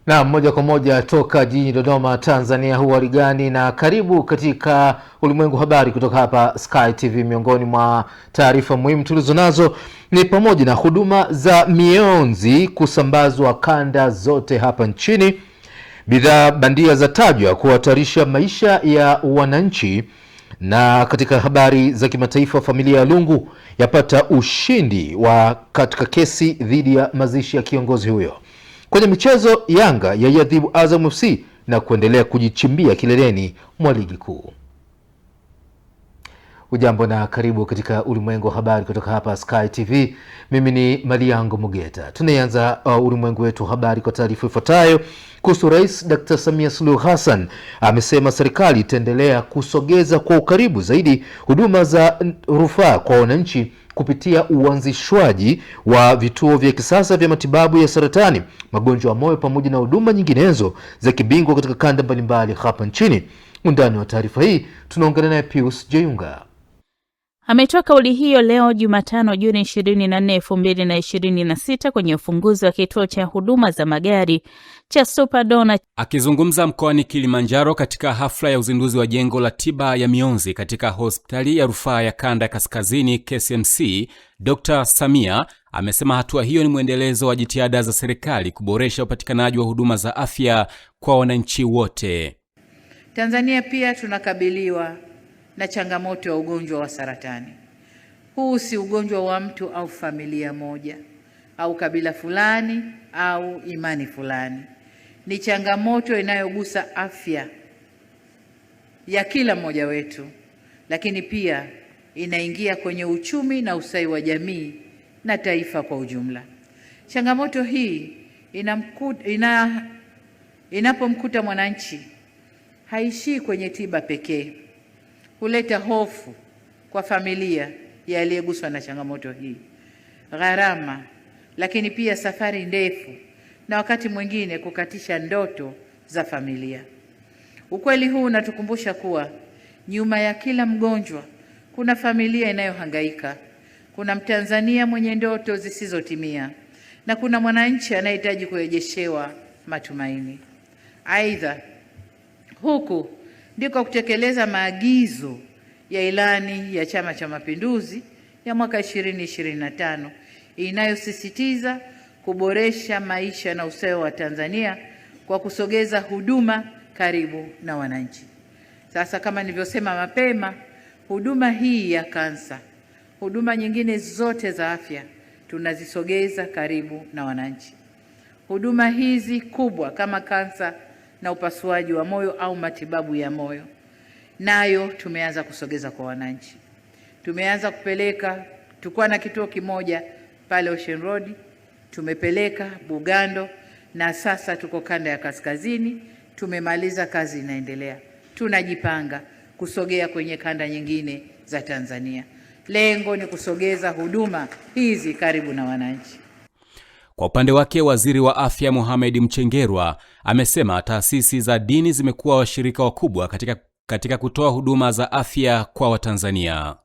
Na moja kwa moja toka jijini Dodoma, Tanzania. Huwa gani na karibu katika ulimwengu habari kutoka hapa Sky TV. Miongoni mwa taarifa muhimu tulizonazo ni pamoja na huduma za mionzi kusambazwa kanda zote hapa nchini, bidhaa bandia zatajwa kuhatarisha maisha ya wananchi, na katika habari za kimataifa, familia ya Lungu yapata ushindi wa katika kesi dhidi ya mazishi ya kiongozi huyo. Kwenye michezo, Yanga yaiadhibu Azam FC na kuendelea kujichimbia kileleni mwa ligi kuu. Ujambo na karibu katika ulimwengu wa habari kutoka hapa Sky TV. Mimi ni Maliango Mugeta. Tunaanza ulimwengu wetu habari kwa taarifa ifuatayo kuhusu Rais Dr. Samia Suluhu Hassan. Amesema serikali itaendelea kusogeza kwa ukaribu zaidi huduma za rufaa kwa wananchi kupitia uanzishwaji wa vituo vya kisasa vya matibabu ya saratani, magonjwa ya moyo pamoja na huduma nyinginezo za kibingwa katika kanda mbalimbali hapa nchini. Undani wa taarifa hii tunaongana naye Pius Jayunga. Ametoa kauli hiyo leo Jumatano Juni 24, 2026 kwenye ufunguzi wa kituo cha huduma za magari cha Superdona. Akizungumza mkoani Kilimanjaro katika hafla ya uzinduzi wa jengo la tiba ya mionzi katika hospitali ya rufaa ya kanda ya kaskazini KCMC, Dr. Samia amesema hatua hiyo ni mwendelezo wa jitihada za serikali kuboresha upatikanaji wa huduma za afya kwa wananchi wote. Tanzania pia tunakabiliwa na changamoto ya ugonjwa wa saratani. Huu si ugonjwa wa mtu au familia moja au kabila fulani au imani fulani. Ni changamoto inayogusa afya ya kila mmoja wetu, lakini pia inaingia kwenye uchumi na ustawi wa jamii na taifa kwa ujumla. Changamoto hii inapomkuta mwananchi haishii kwenye tiba pekee. Huleta hofu kwa familia ya aliyeguswa na changamoto hii, gharama, lakini pia safari ndefu na wakati mwingine kukatisha ndoto za familia. Ukweli huu unatukumbusha kuwa nyuma ya kila mgonjwa kuna familia inayohangaika, kuna Mtanzania mwenye ndoto zisizotimia, na kuna mwananchi anayehitaji kurejeshewa matumaini. Aidha, huku ndiko kutekeleza maagizo ya ilani ya Chama cha Mapinduzi ya mwaka 2025 inayosisitiza kuboresha maisha na ustawi wa Tanzania kwa kusogeza huduma karibu na wananchi. Sasa, kama nilivyosema mapema, huduma hii ya kansa, huduma nyingine zote za afya tunazisogeza karibu na wananchi. Huduma hizi kubwa kama kansa na upasuaji wa moyo au matibabu ya moyo, nayo tumeanza kusogeza kwa wananchi. Tumeanza kupeleka, tulikuwa na kituo kimoja pale Ocean Road, tumepeleka Bugando, na sasa tuko kanda ya kaskazini, tumemaliza, kazi inaendelea. Tunajipanga kusogea kwenye kanda nyingine za Tanzania. Lengo ni kusogeza huduma hizi karibu na wananchi. Kwa upande wake, Waziri wa Afya Mohamed Mchengerwa amesema taasisi za dini zimekuwa washirika wakubwa katika kutoa huduma za afya kwa Watanzania.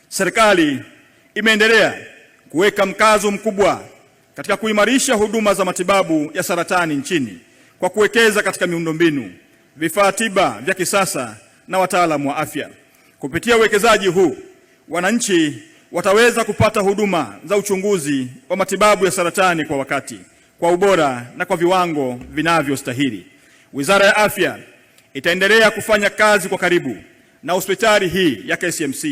Serikali imeendelea kuweka mkazo mkubwa katika kuimarisha huduma za matibabu ya saratani nchini kwa kuwekeza katika miundombinu, vifaa tiba vya kisasa na wataalamu wa afya. Kupitia uwekezaji huu, wananchi wataweza kupata huduma za uchunguzi wa matibabu ya saratani kwa wakati, kwa ubora na kwa viwango vinavyostahili. Wizara ya Afya itaendelea kufanya kazi kwa karibu na hospitali hii ya KCMC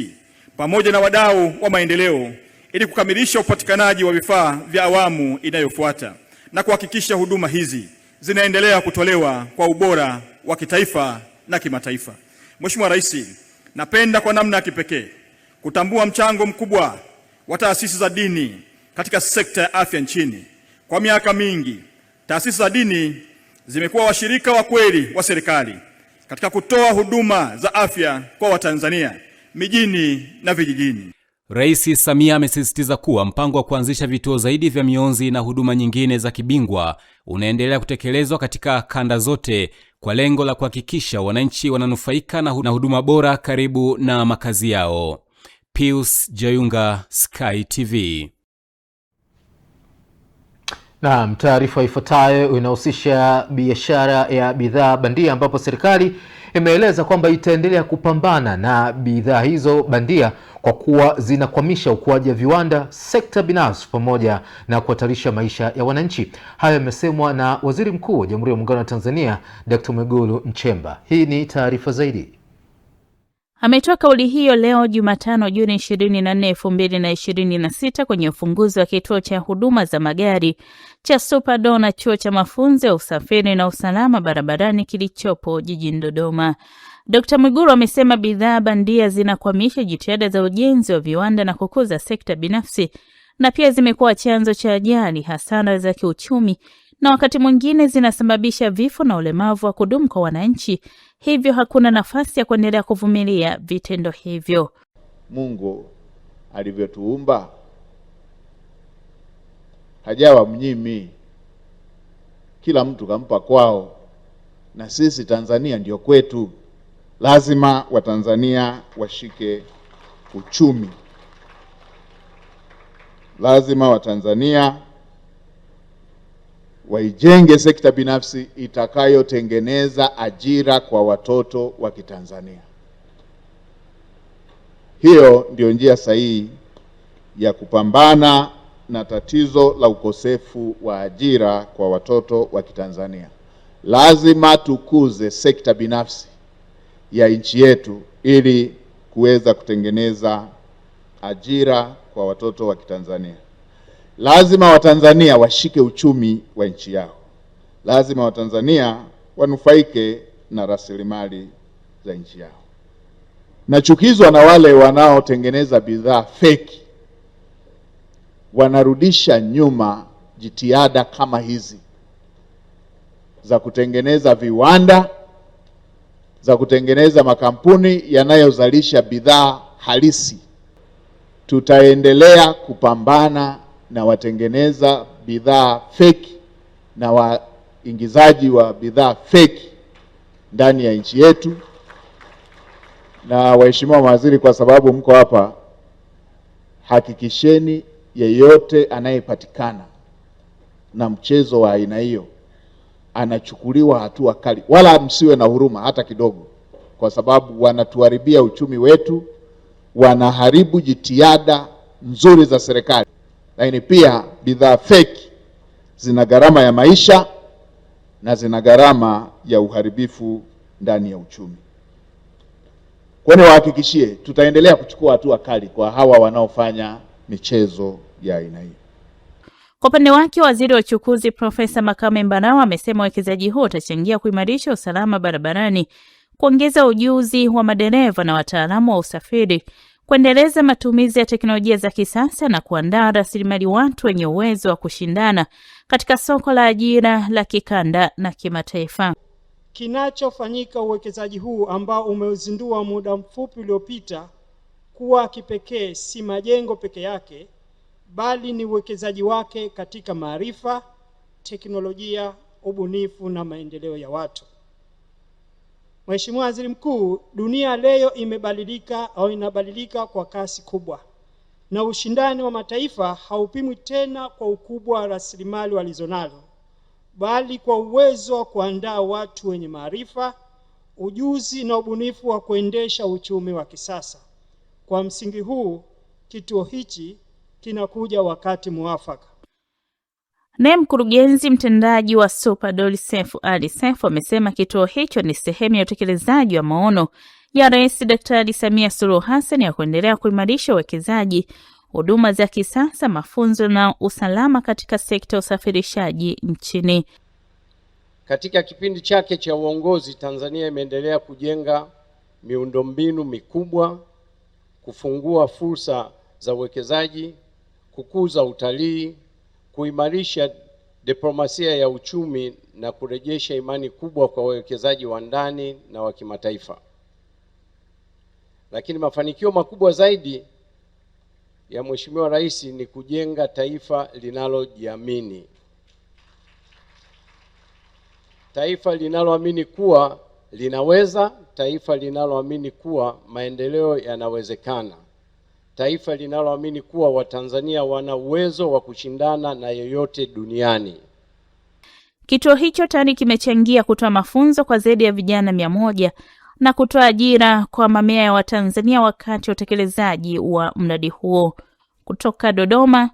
pamoja na wadau wa maendeleo ili kukamilisha upatikanaji wa vifaa vya awamu inayofuata na kuhakikisha huduma hizi zinaendelea kutolewa kwa ubora wa kitaifa na kimataifa. Mheshimiwa Rais, napenda kwa namna ya kipekee kutambua mchango mkubwa wa taasisi za dini katika sekta ya afya nchini. Kwa miaka mingi, taasisi za dini zimekuwa washirika wa kweli wa serikali katika kutoa huduma za afya kwa Watanzania mijini na vijijini. Rais Samia amesisitiza kuwa mpango wa kuanzisha vituo zaidi vya mionzi na huduma nyingine za kibingwa unaendelea kutekelezwa katika kanda zote kwa lengo la kuhakikisha wananchi wananufaika na huduma bora karibu na makazi yao. Pius Jayunga, Sky TV. Naam, taarifa ifuatayo inahusisha biashara ya bidhaa bandia ambapo serikali imeeleza kwamba itaendelea kupambana na bidhaa hizo bandia kwa kuwa zinakwamisha ukuaji wa viwanda, sekta binafsi pamoja na kuhatarisha maisha ya wananchi. Hayo yamesemwa na Waziri Mkuu wa Jamhuri ya Muungano wa Tanzania, Dr. Mwigulu Nchemba. Hii ni taarifa zaidi. Ametoa kauli hiyo leo Jumatano Juni 24, 2026 kwenye ufunguzi wa kituo cha huduma za magari cha Superdor na chuo cha mafunzo ya usafiri na usalama barabarani kilichopo jijini Dodoma. Dr. Mwigulu amesema bidhaa bandia zinakwamisha jitihada za ujenzi wa viwanda na kukuza sekta binafsi, na pia zimekuwa chanzo cha ajali, hasara za kiuchumi, na wakati mwingine zinasababisha vifo na ulemavu wa kudumu kwa wananchi. Hivyo hakuna nafasi ya kuendelea kuvumilia vitendo hivyo. Mungu alivyotuumba hajawa mnyimi, kila mtu kampa kwao, na sisi Tanzania ndio kwetu. Lazima Watanzania washike uchumi, lazima Watanzania waijenge sekta binafsi itakayotengeneza ajira kwa watoto wa Kitanzania. Hiyo ndio njia sahihi ya kupambana na tatizo la ukosefu wa ajira kwa watoto wa Kitanzania. Lazima tukuze sekta binafsi ya nchi yetu ili kuweza kutengeneza ajira kwa watoto wa Kitanzania. Lazima Watanzania washike uchumi wa nchi yao. Lazima Watanzania wanufaike na rasilimali za nchi yao. Nachukizwa na wale wanaotengeneza bidhaa feki. Wanarudisha nyuma jitihada kama hizi za kutengeneza viwanda, za kutengeneza makampuni yanayozalisha bidhaa halisi. Tutaendelea kupambana na watengeneza bidhaa feki na waingizaji wa bidhaa feki ndani ya nchi yetu. Na waheshimiwa mawaziri, kwa sababu mko hapa, hakikisheni yeyote anayepatikana na mchezo wa aina hiyo anachukuliwa hatua kali. Wala msiwe na huruma hata kidogo, kwa sababu wanatuharibia uchumi wetu, wanaharibu jitihada nzuri za serikali. Lakini pia bidhaa feki zina gharama ya maisha na zina gharama ya uharibifu ndani ya uchumi. Kwa hiyo wahakikishie tutaendelea kuchukua hatua kali kwa hawa wanaofanya michezo ya aina hii. Kwa upande wake, Waziri wa Uchukuzi Profesa Makame Mbarawa amesema uwekezaji huo utachangia kuimarisha usalama barabarani, kuongeza ujuzi wa madereva na wataalamu wa usafiri, kuendeleza matumizi ya teknolojia za kisasa na kuandaa rasilimali watu wenye uwezo wa kushindana katika soko la ajira la kikanda na kimataifa. Kinachofanyika uwekezaji huu ambao umeuzindua muda mfupi uliopita kuwa kipekee si majengo peke yake, bali ni uwekezaji wake katika maarifa, teknolojia, ubunifu na maendeleo ya watu. Mheshimiwa Waziri Mkuu, dunia leo imebadilika au inabadilika kwa kasi kubwa, na ushindani wa mataifa haupimwi tena kwa ukubwa wa rasilimali walizonazo, bali kwa uwezo wa kuandaa watu wenye maarifa, ujuzi na ubunifu wa kuendesha uchumi wa kisasa. Kwa msingi huu, kituo hichi kinakuja wakati muafaka. Naye mkurugenzi mtendaji wa Superdor Seif Ali Seif amesema kituo hicho ni sehemu ya utekelezaji wa maono ya Rais Daktari Samia Suluhu Hassan ya kuendelea kuimarisha uwekezaji, huduma za kisasa, mafunzo na usalama katika sekta ya usafirishaji nchini. Katika kipindi chake cha uongozi, Tanzania imeendelea kujenga miundombinu mikubwa, kufungua fursa za uwekezaji, kukuza utalii, kuimarisha diplomasia ya uchumi na kurejesha imani kubwa kwa wawekezaji wa ndani na wa kimataifa. Lakini mafanikio makubwa zaidi ya Mheshimiwa Rais ni kujenga taifa linalojiamini. Taifa linaloamini kuwa linaweza, taifa linaloamini kuwa maendeleo yanawezekana. taifa linaloamini kuwa Watanzania wana uwezo wa kushindana na yoyote duniani. Kituo hicho tayari kimechangia kutoa mafunzo kwa zaidi ya vijana 100 na kutoa ajira kwa mamia ya Watanzania wakati wa utekelezaji wa mradi huo. Kutoka Dodoma,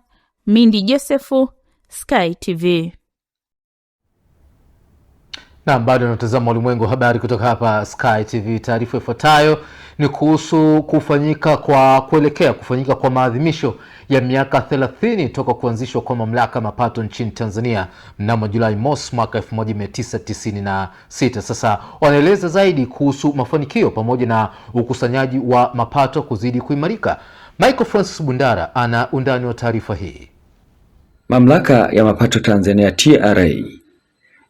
Mindi Josefu, Sky TV. Na bado natazama ulimwengu habari kutoka hapa Sky TV. Taarifa ifuatayo ni kuhusu kuelekea kufanyika kwa maadhimisho ya miaka 30 toka kuanzishwa kwa mamlaka mapato nchini Tanzania mnamo Julai mosi mwaka 1996. Sasa wanaeleza zaidi kuhusu mafanikio pamoja na ukusanyaji wa mapato kuzidi kuimarika. Michael Francis Bundara ana undani wa taarifa hii. Mamlaka ya mapato Tanzania TRA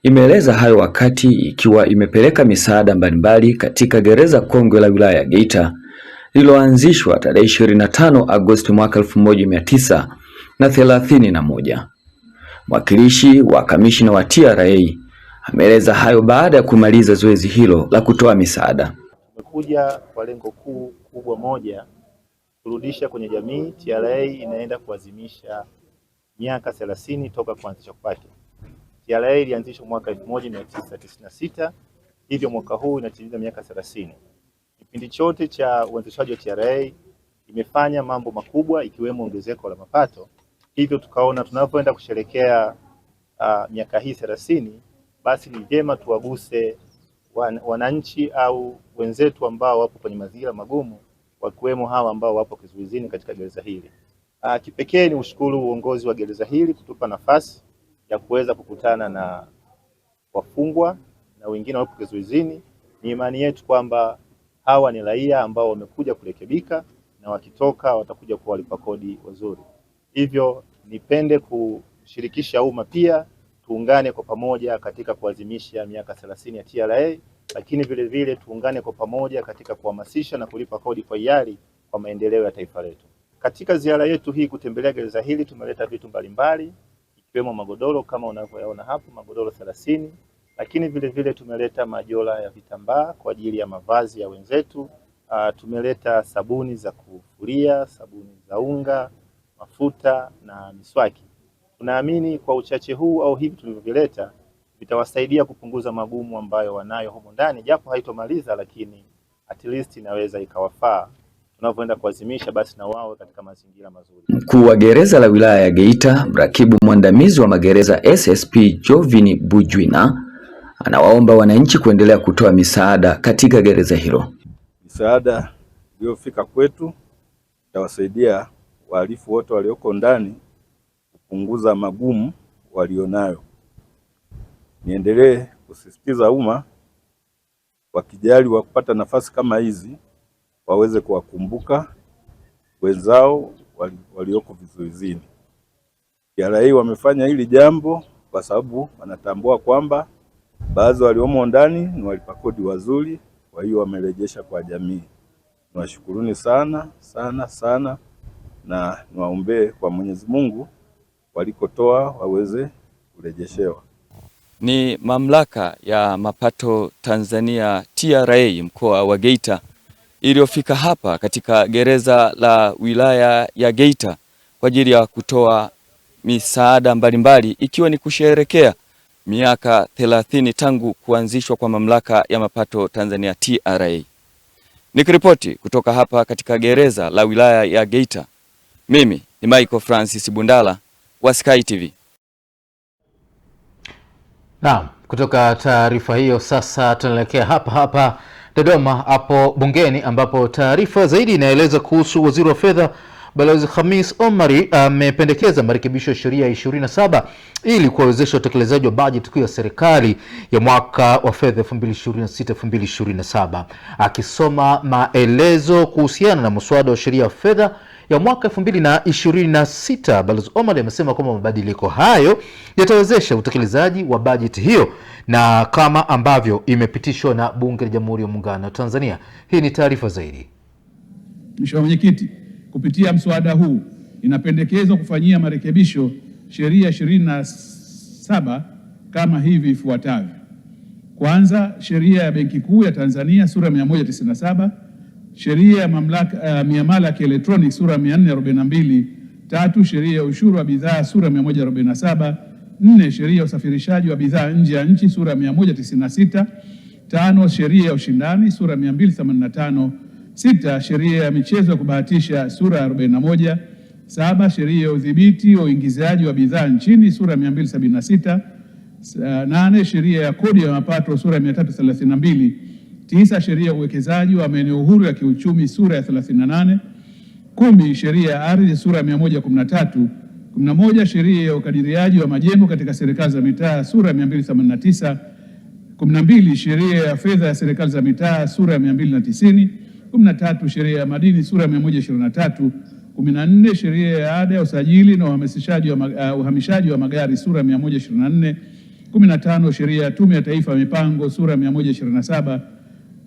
imeeleza hayo wakati ikiwa imepeleka misaada mbalimbali katika gereza kongwe la wilaya ya Geita lililoanzishwa tarehe 25 Agosti mwaka 1931. Mwakilishi wa kamishina wa TRA ameeleza hayo baada ya kumaliza zoezi hilo la kutoa misaada. Tumekuja kwa lengo kubwa moja, kurudisha kwenye jamii. TRA inaenda kuadhimisha miaka 30 toka kuanzishwa kwake. TRA ilianzishwa mwaka 1996, hivyo mwaka huu inatimiza miaka 30. Kipindi chote cha uanzishaji wa TRA imefanya mambo makubwa ikiwemo ongezeko la mapato. Hivyo tukaona tunapoenda kusherehekea miaka hii 30, basi ni vyema tuwaguse wananchi au wenzetu ambao wapo kwenye mazingira magumu, wakiwemo hawa ambao wapo kizuizini katika gereza hili. Kipekee ni ushukuru uongozi wa gereza hili kutupa nafasi ya kuweza kukutana na wafungwa na wengine wapo kizuizini. Ni imani yetu kwamba hawa ni raia ambao wamekuja kurekebika na wakitoka watakuja kuwa walipa kodi wazuri. Hivyo nipende kushirikisha umma pia tuungane kwa pamoja katika kuadhimisha miaka 30 ya TRA, lakini vile vile tuungane kwa pamoja katika kuhamasisha na kulipa kodi kwa hiari kwa maendeleo ya taifa letu. Katika ziara yetu hii kutembelea gereza hili tumeleta vitu mbalimbali ikiwemo magodoro kama unavyoyaona hapo, magodoro 30, lakini vile vile tumeleta majola ya vitambaa kwa ajili ya mavazi ya wenzetu. Tumeleta sabuni za kufulia, sabuni za unga, mafuta na miswaki. Tunaamini kwa uchache huu au hivi tulivyovileta vitawasaidia kupunguza magumu ambayo wanayo humo ndani, japo haitomaliza, lakini at least inaweza ikawafaa tunavyoenda kuadhimisha basi na wao katika mazingira mazuri. Mkuu wa gereza la wilaya ya Geita, mrakibu mwandamizi wa magereza SSP Jovini Bujwina, anawaomba wananchi kuendelea kutoa misaada katika gereza hilo. Misaada iliyofika kwetu itawasaidia wahalifu wote walioko ndani kupunguza magumu walionayo. Niendelee kusisitiza umma wakijali wa kupata nafasi kama hizi waweze kuwakumbuka wenzao walioko vizuizini. TRA wamefanya hili jambo kwa sababu wanatambua kwamba baadhi waliomo ndani ni walipa kodi wazuri, kwa hiyo wamerejesha kwa jamii. Nawashukuruni sana sana sana, na niwaombee kwa Mwenyezi Mungu walikotoa waweze kurejeshewa. Ni mamlaka ya mapato Tanzania TRA mkoa wa Geita iliyofika hapa katika gereza la wilaya ya Geita kwa ajili ya kutoa misaada mbalimbali ikiwa ni kusherehekea miaka 30 tangu kuanzishwa kwa mamlaka ya mapato Tanzania TRA. Nikiripoti kutoka hapa katika gereza la wilaya ya Geita, mimi ni Michael Francis Bundala wa Sky TV. Naam, kutoka taarifa hiyo sasa tunaelekea hapa Dodoma hapo bungeni, ambapo taarifa zaidi inaeleza kuhusu waziri wa fedha Balozi Khamis Omari amependekeza marekebisho ya sheria 27 ili kuwezesha utekelezaji wa bajeti kuu ya serikali ya mwaka wa fedha 2026-2027. Akisoma maelezo kuhusiana na mswada wa sheria ya fedha ya mwaka 2026, Balozi Omari amesema kwamba mabadiliko hayo yatawezesha utekelezaji wa bajeti hiyo na kama ambavyo imepitishwa na Bunge la Jamhuri ya Muungano wa Tanzania. Hii ni taarifa zaidi. Mheshimiwa Mwenyekiti, kupitia mswada huu inapendekezwa kufanyia marekebisho sheria 27 kama hivi ifuatavyo. Kwanza, sheria ya Benki Kuu ya Tanzania sura 197 sheria ya mamlaka miamala ya kielektroniki sura 442. 3. Sheria ya ushuru wa bidhaa sura 147. 4. Sheria ya usafirishaji wa bidhaa nje ya nchi sura 196. 5. Sheria ya ushindani sura 285. 6. Sheria ya michezo ya kubahatisha sura ya 41. 7. Sheria ya udhibiti wa uingizaji wa bidhaa nchini sura 276. 8. Sheria ya kodi ya mapato sura 332. 9. Sheria ya uwekezaji wa maeneo huru ya kiuchumi sura ya 38. 10. Sheria ya ardhi sura ya 113. 11. Sheria ya ukadiriaji wa majengo katika serikali za mitaa sura ya 289. 12. Sheria ya fedha ya serikali za mitaa sura ya 290. 13. Sheria ya madini sura ya 123. 14. Sheria ya ada ya usajili na uhamishaji wa magari sura ya 124. 15. Sheria ya Tume ya Taifa ya Mipango sura ya 127.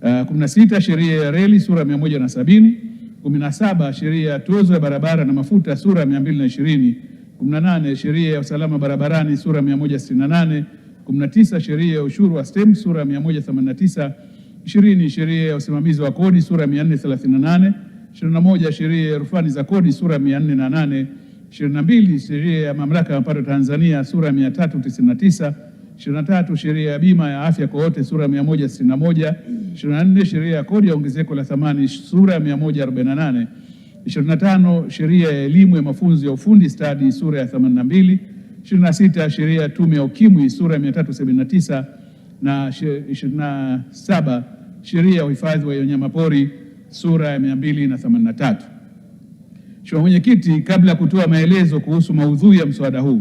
16. Sheria ya reli sura ya 170. 17. Sheria ya tozo ya barabara na mafuta sura ya 220. 18. Sheria ya usalama barabarani sura ya 168. 19. Sheria ya ushuru wa stamp sura ya 189. 20. Sheria ya usimamizi wa kodi sura ya 438. 21. Sheria ya rufani za kodi sura ya 408. 22. Sheria ya mamlaka ya mapato Tanzania sura ya 399. 23. Sheria ya bima ya afya kwa wote sura ya 161. 24. Sheria ya kodi ya ongezeko la thamani sura ya 148. 25. Sheria ya elimu ya mafunzo ya ufundi stadi sura ya 82. 26. Sheria ya tume ya ukimwi sura ya 379 na 27. Sheria ya uhifadhi wa wanyamapori sura ya 283. Mheshimiwa Mwenyekiti, kabla ya kutoa maelezo kuhusu maudhui ya mswada huu,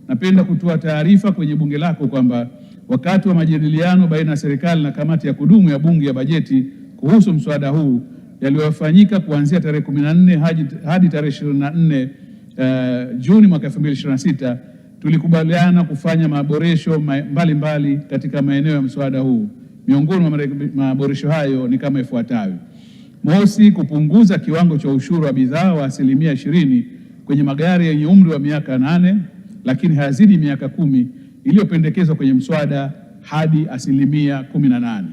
napenda kutoa taarifa kwenye bunge lako kwamba wakati wa majadiliano baina ya serikali na kamati ya kudumu ya bunge ya bajeti kuhusu mswada huu yaliyofanyika kuanzia tarehe 14 hadi tarehe 24 Juni mwaka 2026, tulikubaliana kufanya maboresho mbalimbali katika maeneo ya mswada huu. Miongoni mwa maboresho hayo ni kama ifuatavyo: mosi, kupunguza kiwango cha ushuru wa bidhaa wa 20% kwenye magari yenye umri wa miaka 8 lakini hayazidi miaka 10 iliyopendekezwa kwenye mswada hadi 18%.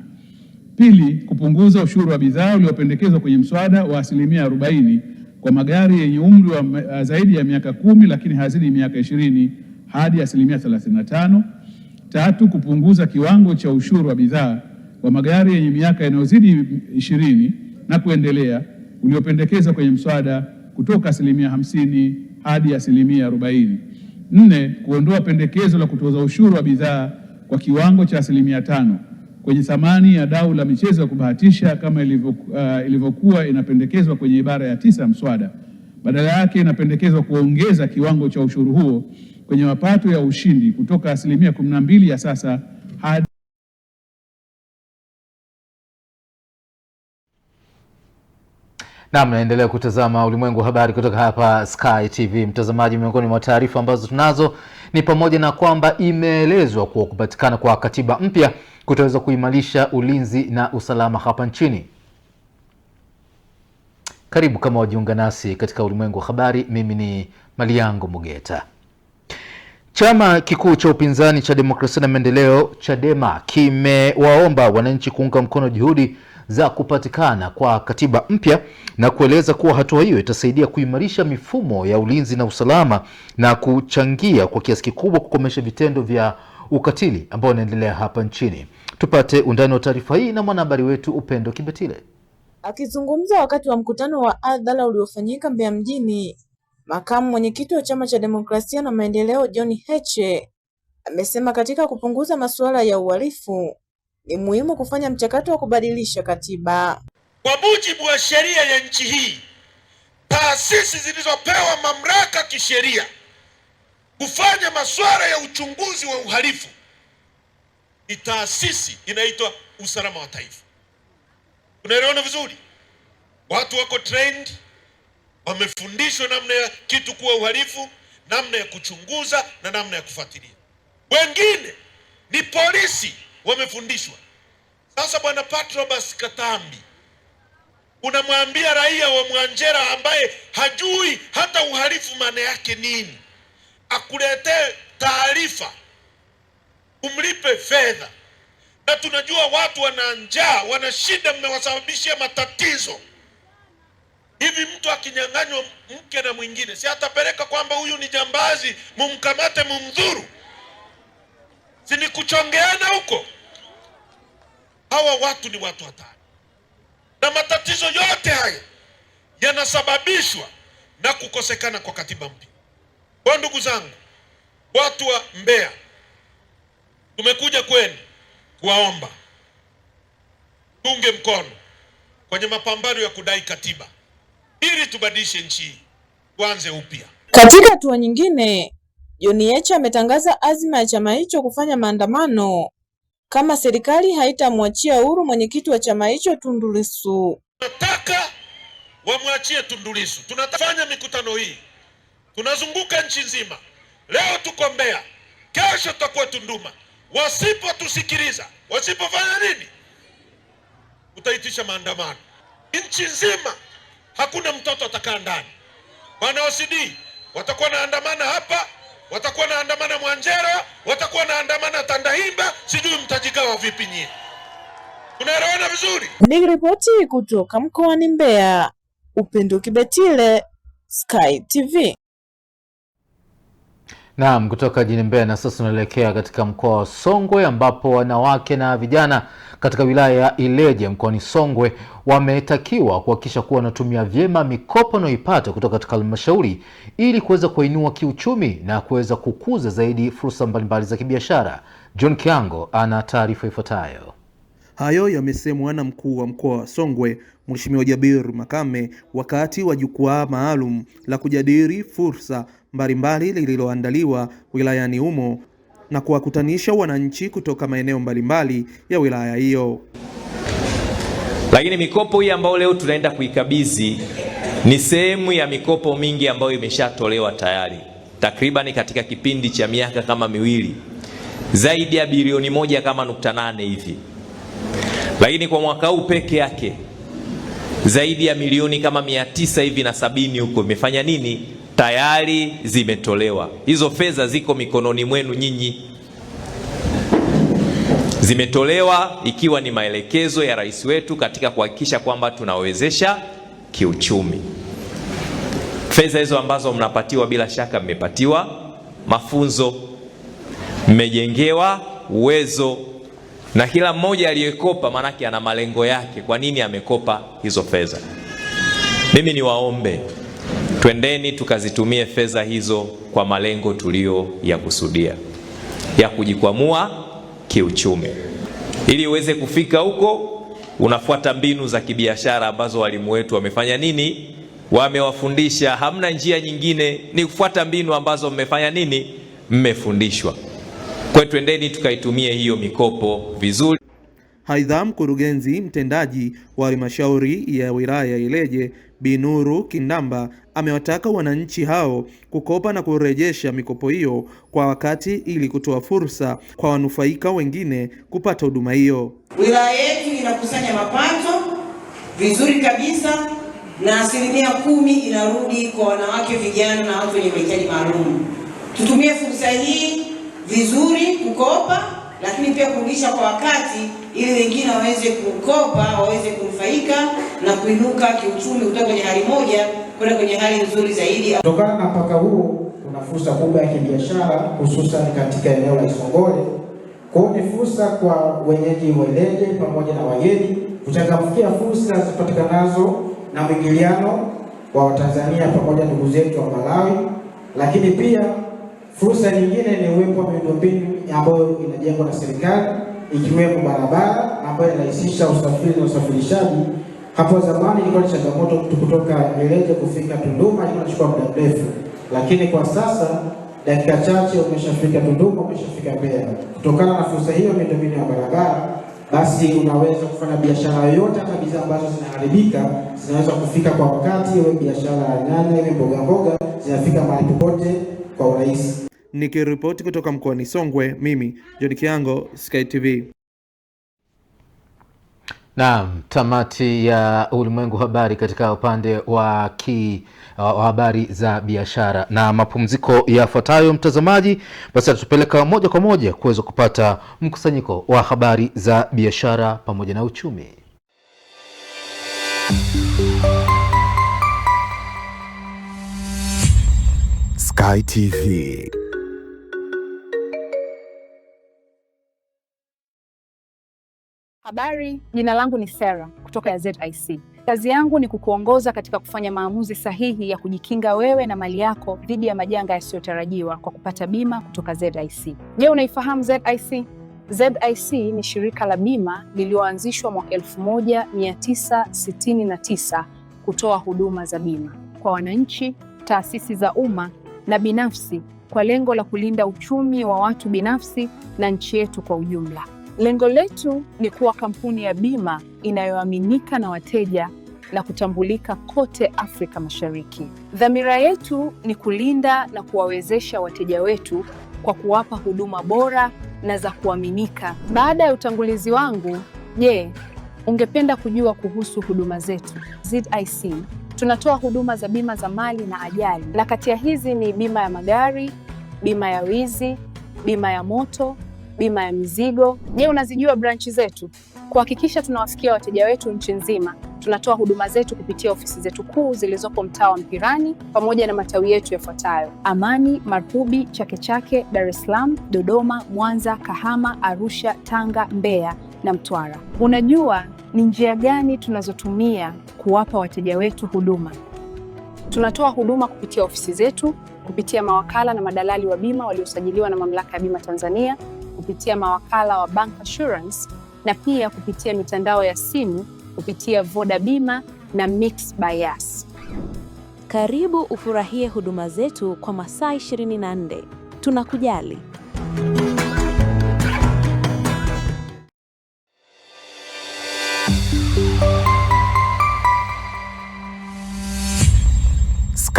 Pili, kupunguza ushuru wa bidhaa uliopendekezwa kwenye mswada wa 40% kwa magari yenye umri wa zaidi ya miaka 10 lakini hayazidi miaka 20 hadi 35%. Tatu, kupunguza kiwango cha ushuru wa bidhaa kwa magari yenye miaka inayozidi 20 na kuendelea uliopendekezwa kwenye mswada kutoka 50% hadi 40%. 4, kuondoa pendekezo la kutoza ushuru wa bidhaa kwa kiwango cha 5% kwenye thamani ya dau la michezo ya kubahatisha kama ilivyokuwa inapendekezwa kwenye ibara ya 9 mswada. Badala yake inapendekezwa kuongeza kiwango cha ushuru huo kwenye mapato ya ushindi kutoka 12% ya sasa hadi na mnaendelea kutazama Ulimwengu wa Habari kutoka hapa Sky TV. Mtazamaji, miongoni mwa taarifa ambazo tunazo ni pamoja na kwamba imeelezwa kuwa kupatikana kwa katiba mpya kutaweza kuimarisha ulinzi na usalama hapa nchini. Karibu kama wajiunga nasi katika Ulimwengu wa Habari, mimi ni Maliango Mugeta. Chama kikuu cha upinzani cha Demokrasia na Maendeleo Chadema kimewaomba wananchi kuunga mkono juhudi za kupatikana kwa katiba mpya na kueleza kuwa hatua hiyo itasaidia kuimarisha mifumo ya ulinzi na usalama na kuchangia kwa kiasi kikubwa kukomesha vitendo vya ukatili ambao unaendelea hapa nchini. Tupate undani wa taarifa hii na mwanahabari wetu Upendo Kibetile. Akizungumza wakati wa mkutano wa hadhara uliofanyika Mbeya mjini, makamu mwenyekiti wa Chama cha Demokrasia na Maendeleo John Heche amesema katika kupunguza masuala ya uhalifu ni muhimu kufanya mchakato wa kubadilisha katiba. Kwa mujibu wa sheria ya nchi hii, taasisi zilizopewa mamlaka kisheria kufanya masuala ya uchunguzi wa uhalifu ni taasisi inaitwa Usalama wa Taifa. Unaelewana vizuri? Watu wako trained, wamefundishwa namna ya kitu kuwa uhalifu, namna ya kuchunguza na namna ya kufuatilia. Wengine ni polisi, wamefundishwa. Sasa Bwana Patrobas Katambi, unamwambia raia wa Mwanjera ambaye hajui hata uhalifu maana yake nini, akuletee taarifa, umlipe fedha, na tunajua watu wana njaa, wana shida, mmewasababishia matatizo. Hivi mtu akinyang'anywa mke na mwingine, si atapeleka kwamba huyu ni jambazi, mumkamate mumdhuru? Si ni kuchongeana huko? Hawa watu ni watu hatari, na matatizo yote haya yanasababishwa na kukosekana kwa katiba mpya. Kwa ndugu zangu, watu wa Mbeya, tumekuja kwenu kuwaomba tunge mkono kwenye mapambano ya kudai katiba ili tubadilishe nchi hii, tuanze upya. Katika hatua nyingine, John Heche ametangaza azma ya chama hicho kufanya maandamano kama serikali haitamwachia huru mwenyekiti wa chama hicho Tundu Lissu. Tunataka wamwachie Tundu Lissu. Tunatafanya mikutano hii, tunazunguka nchi nzima. Leo tuko Mbeya, kesho tutakuwa Tunduma. Wasipotusikiliza, wasipofanya nini, utaitisha maandamano nchi nzima. Hakuna mtoto atakaa ndani. Wana OCD watakuwa naandamana hapa, watakuwa naandamana Mwanjera, watakuwa naandamana Tandahimba, sijui mtajigawa vipi nyinyi. Unaelewana vizuri? Nikiripoti kutoka mkoani Mbeya, Upendo Kibetile, Sky TV. Naam, kutoka jijini Mbeya. Na sasa tunaelekea katika mkoa wa Songwe ambapo wanawake na vijana katika wilaya ya Ileje mkoani Songwe wametakiwa kuhakikisha kuwa wanatumia vyema mikopo wanayoipata kutoka katika halmashauri ili kuweza kuinua kiuchumi na kuweza kukuza zaidi fursa mbalimbali za kibiashara. John Kiango ana taarifa ifuatayo. Hayo yamesemwa na mkuu wa mkoa wa Songwe Mheshimiwa Jabir Makame wakati wa jukwaa maalum la kujadili fursa mbalimbali lililoandaliwa wilayani humo na kuwakutanisha wananchi kutoka maeneo mbalimbali ya wilaya hiyo. Lakini mikopo hii ambayo leo tunaenda kuikabidhi ni sehemu ya mikopo mingi ambayo imeshatolewa tayari. Takriban katika kipindi cha miaka kama miwili zaidi ya bilioni 1.8 hivi. Lakini kwa mwaka huu peke yake zaidi ya milioni kama 900 hivi na 70 huko imefanya nini? Tayari zimetolewa. Hizo fedha ziko mikononi mwenu nyinyi. Zimetolewa ikiwa ni maelekezo ya rais wetu katika kuhakikisha kwamba tunawezesha kiuchumi. Fedha hizo ambazo mnapatiwa, bila shaka mmepatiwa mafunzo, mmejengewa uwezo, na kila mmoja aliyekopa manake ana malengo yake kwa nini amekopa hizo fedha. Mimi niwaombe, twendeni tukazitumie fedha hizo kwa malengo tulio ya kusudia ya kujikwamua kiuchumi. Ili uweze kufika huko, unafuata mbinu za kibiashara ambazo walimu wetu wamefanya nini? Wamewafundisha. Hamna njia nyingine, ni kufuata mbinu ambazo mmefanya nini? Mmefundishwa. Kwa twendeni tukaitumie hiyo mikopo vizuri. Aidha, mkurugenzi mtendaji wa halmashauri ya wilaya ya Ileje Binuru Kindamba amewataka wananchi hao kukopa na kurejesha mikopo hiyo kwa wakati ili kutoa fursa kwa wanufaika wengine kupata huduma hiyo. Wilaya yetu inakusanya mapato vizuri kabisa na 10% inarudi kwa wanawake, vijana na watu wenye mahitaji maalum. Tutumie fursa hii vizuri kukopa, lakini pia kurudisha kwa wakati ili wengine waweze kukopa, waweze kunufaika na kuinuka kiuchumi kutoka kwenye hali moja kwenda kwenye hali nzuri zaidi. Kutokana na mpaka huu kuna fursa kubwa ya kibiashara hususan katika eneo la Isongole. Kwa hiyo ni fursa kwa wenyeji wa Ileje pamoja na wageni kuchangamkia fursa zipatikanazo na mwingiliano wa Watanzania pamoja na ndugu zetu wa Malawi. Lakini pia fursa nyingine ni uwepo wa miundombinu ambayo inajengwa na serikali ikiwemo barabara ambayo inarahisisha usafiri na usafirishaji. Hapo zamani ilikuwa ni changamoto kutoka Ileje kufika Tunduma, ilikuwa inachukua muda mrefu, lakini kwa sasa dakika chache umeshafika Tunduma, umeshafika Mbeya. Kutokana na fursa hiyo miundombinu ya barabara, basi unaweza kufanya biashara yoyote, hata bidhaa ambazo zinaharibika zinaweza kufika kwa wakati. Iwe biashara ya nyanya, iwe mboga zinafika mahali popote kwa urahisi. Nikiripoti kutoka mkoani Songwe, mimi John Kiango, Sky TV. Naam, tamati ya ulimwengu habari katika upande wa habari za biashara na mapumziko yafuatayo, mtazamaji, basi tutupeleka moja kwa moja kuweza kupata mkusanyiko wa habari za biashara pamoja na uchumi. Sky TV. Habari, jina langu ni Sarah kutoka ZIC. Kazi yangu ni kukuongoza katika kufanya maamuzi sahihi ya kujikinga wewe na mali yako dhidi ya majanga yasiyotarajiwa kwa kupata bima kutoka ZIC. Je, unaifahamu ZIC? ZIC ni shirika la bima lililoanzishwa mwaka 1969 kutoa huduma za bima kwa wananchi, taasisi za umma na binafsi kwa lengo la kulinda uchumi wa watu binafsi na nchi yetu kwa ujumla. Lengo letu ni kuwa kampuni ya bima inayoaminika na wateja na kutambulika kote Afrika Mashariki. Dhamira yetu ni kulinda na kuwawezesha wateja wetu kwa kuwapa huduma bora na za kuaminika. Baada ya utangulizi wangu, je, ungependa kujua kuhusu huduma zetu? ZIC tunatoa huduma za bima za mali na ajali, na kati ya hizi ni bima ya magari, bima ya wizi, bima ya moto, bima ya mizigo. Je, unazijua branchi zetu? Kuhakikisha tunawafikia wateja wetu nchi nzima, tunatoa huduma zetu kupitia ofisi zetu kuu zilizopo mtaa wa Mpirani pamoja na matawi yetu yafuatayo: Amani, Marubi, Chake Chake, Dar es Salaam, Dodoma, Mwanza, Kahama, Arusha, Tanga, Mbeya na Mtwara. Unajua ni njia gani tunazotumia kuwapa wateja wetu huduma? Tunatoa huduma kupitia ofisi zetu, kupitia mawakala na madalali wa bima waliosajiliwa na Mamlaka ya Bima Tanzania, kupitia mawakala wa Bank Assurance na pia kupitia mitandao ya simu kupitia Voda Bima na Mix by Yas. Karibu ufurahie huduma zetu kwa masaa 24. Tunakujali.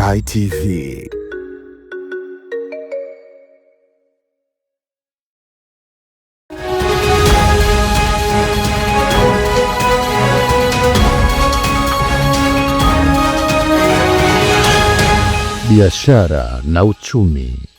Sky TV. Biashara na uchumi.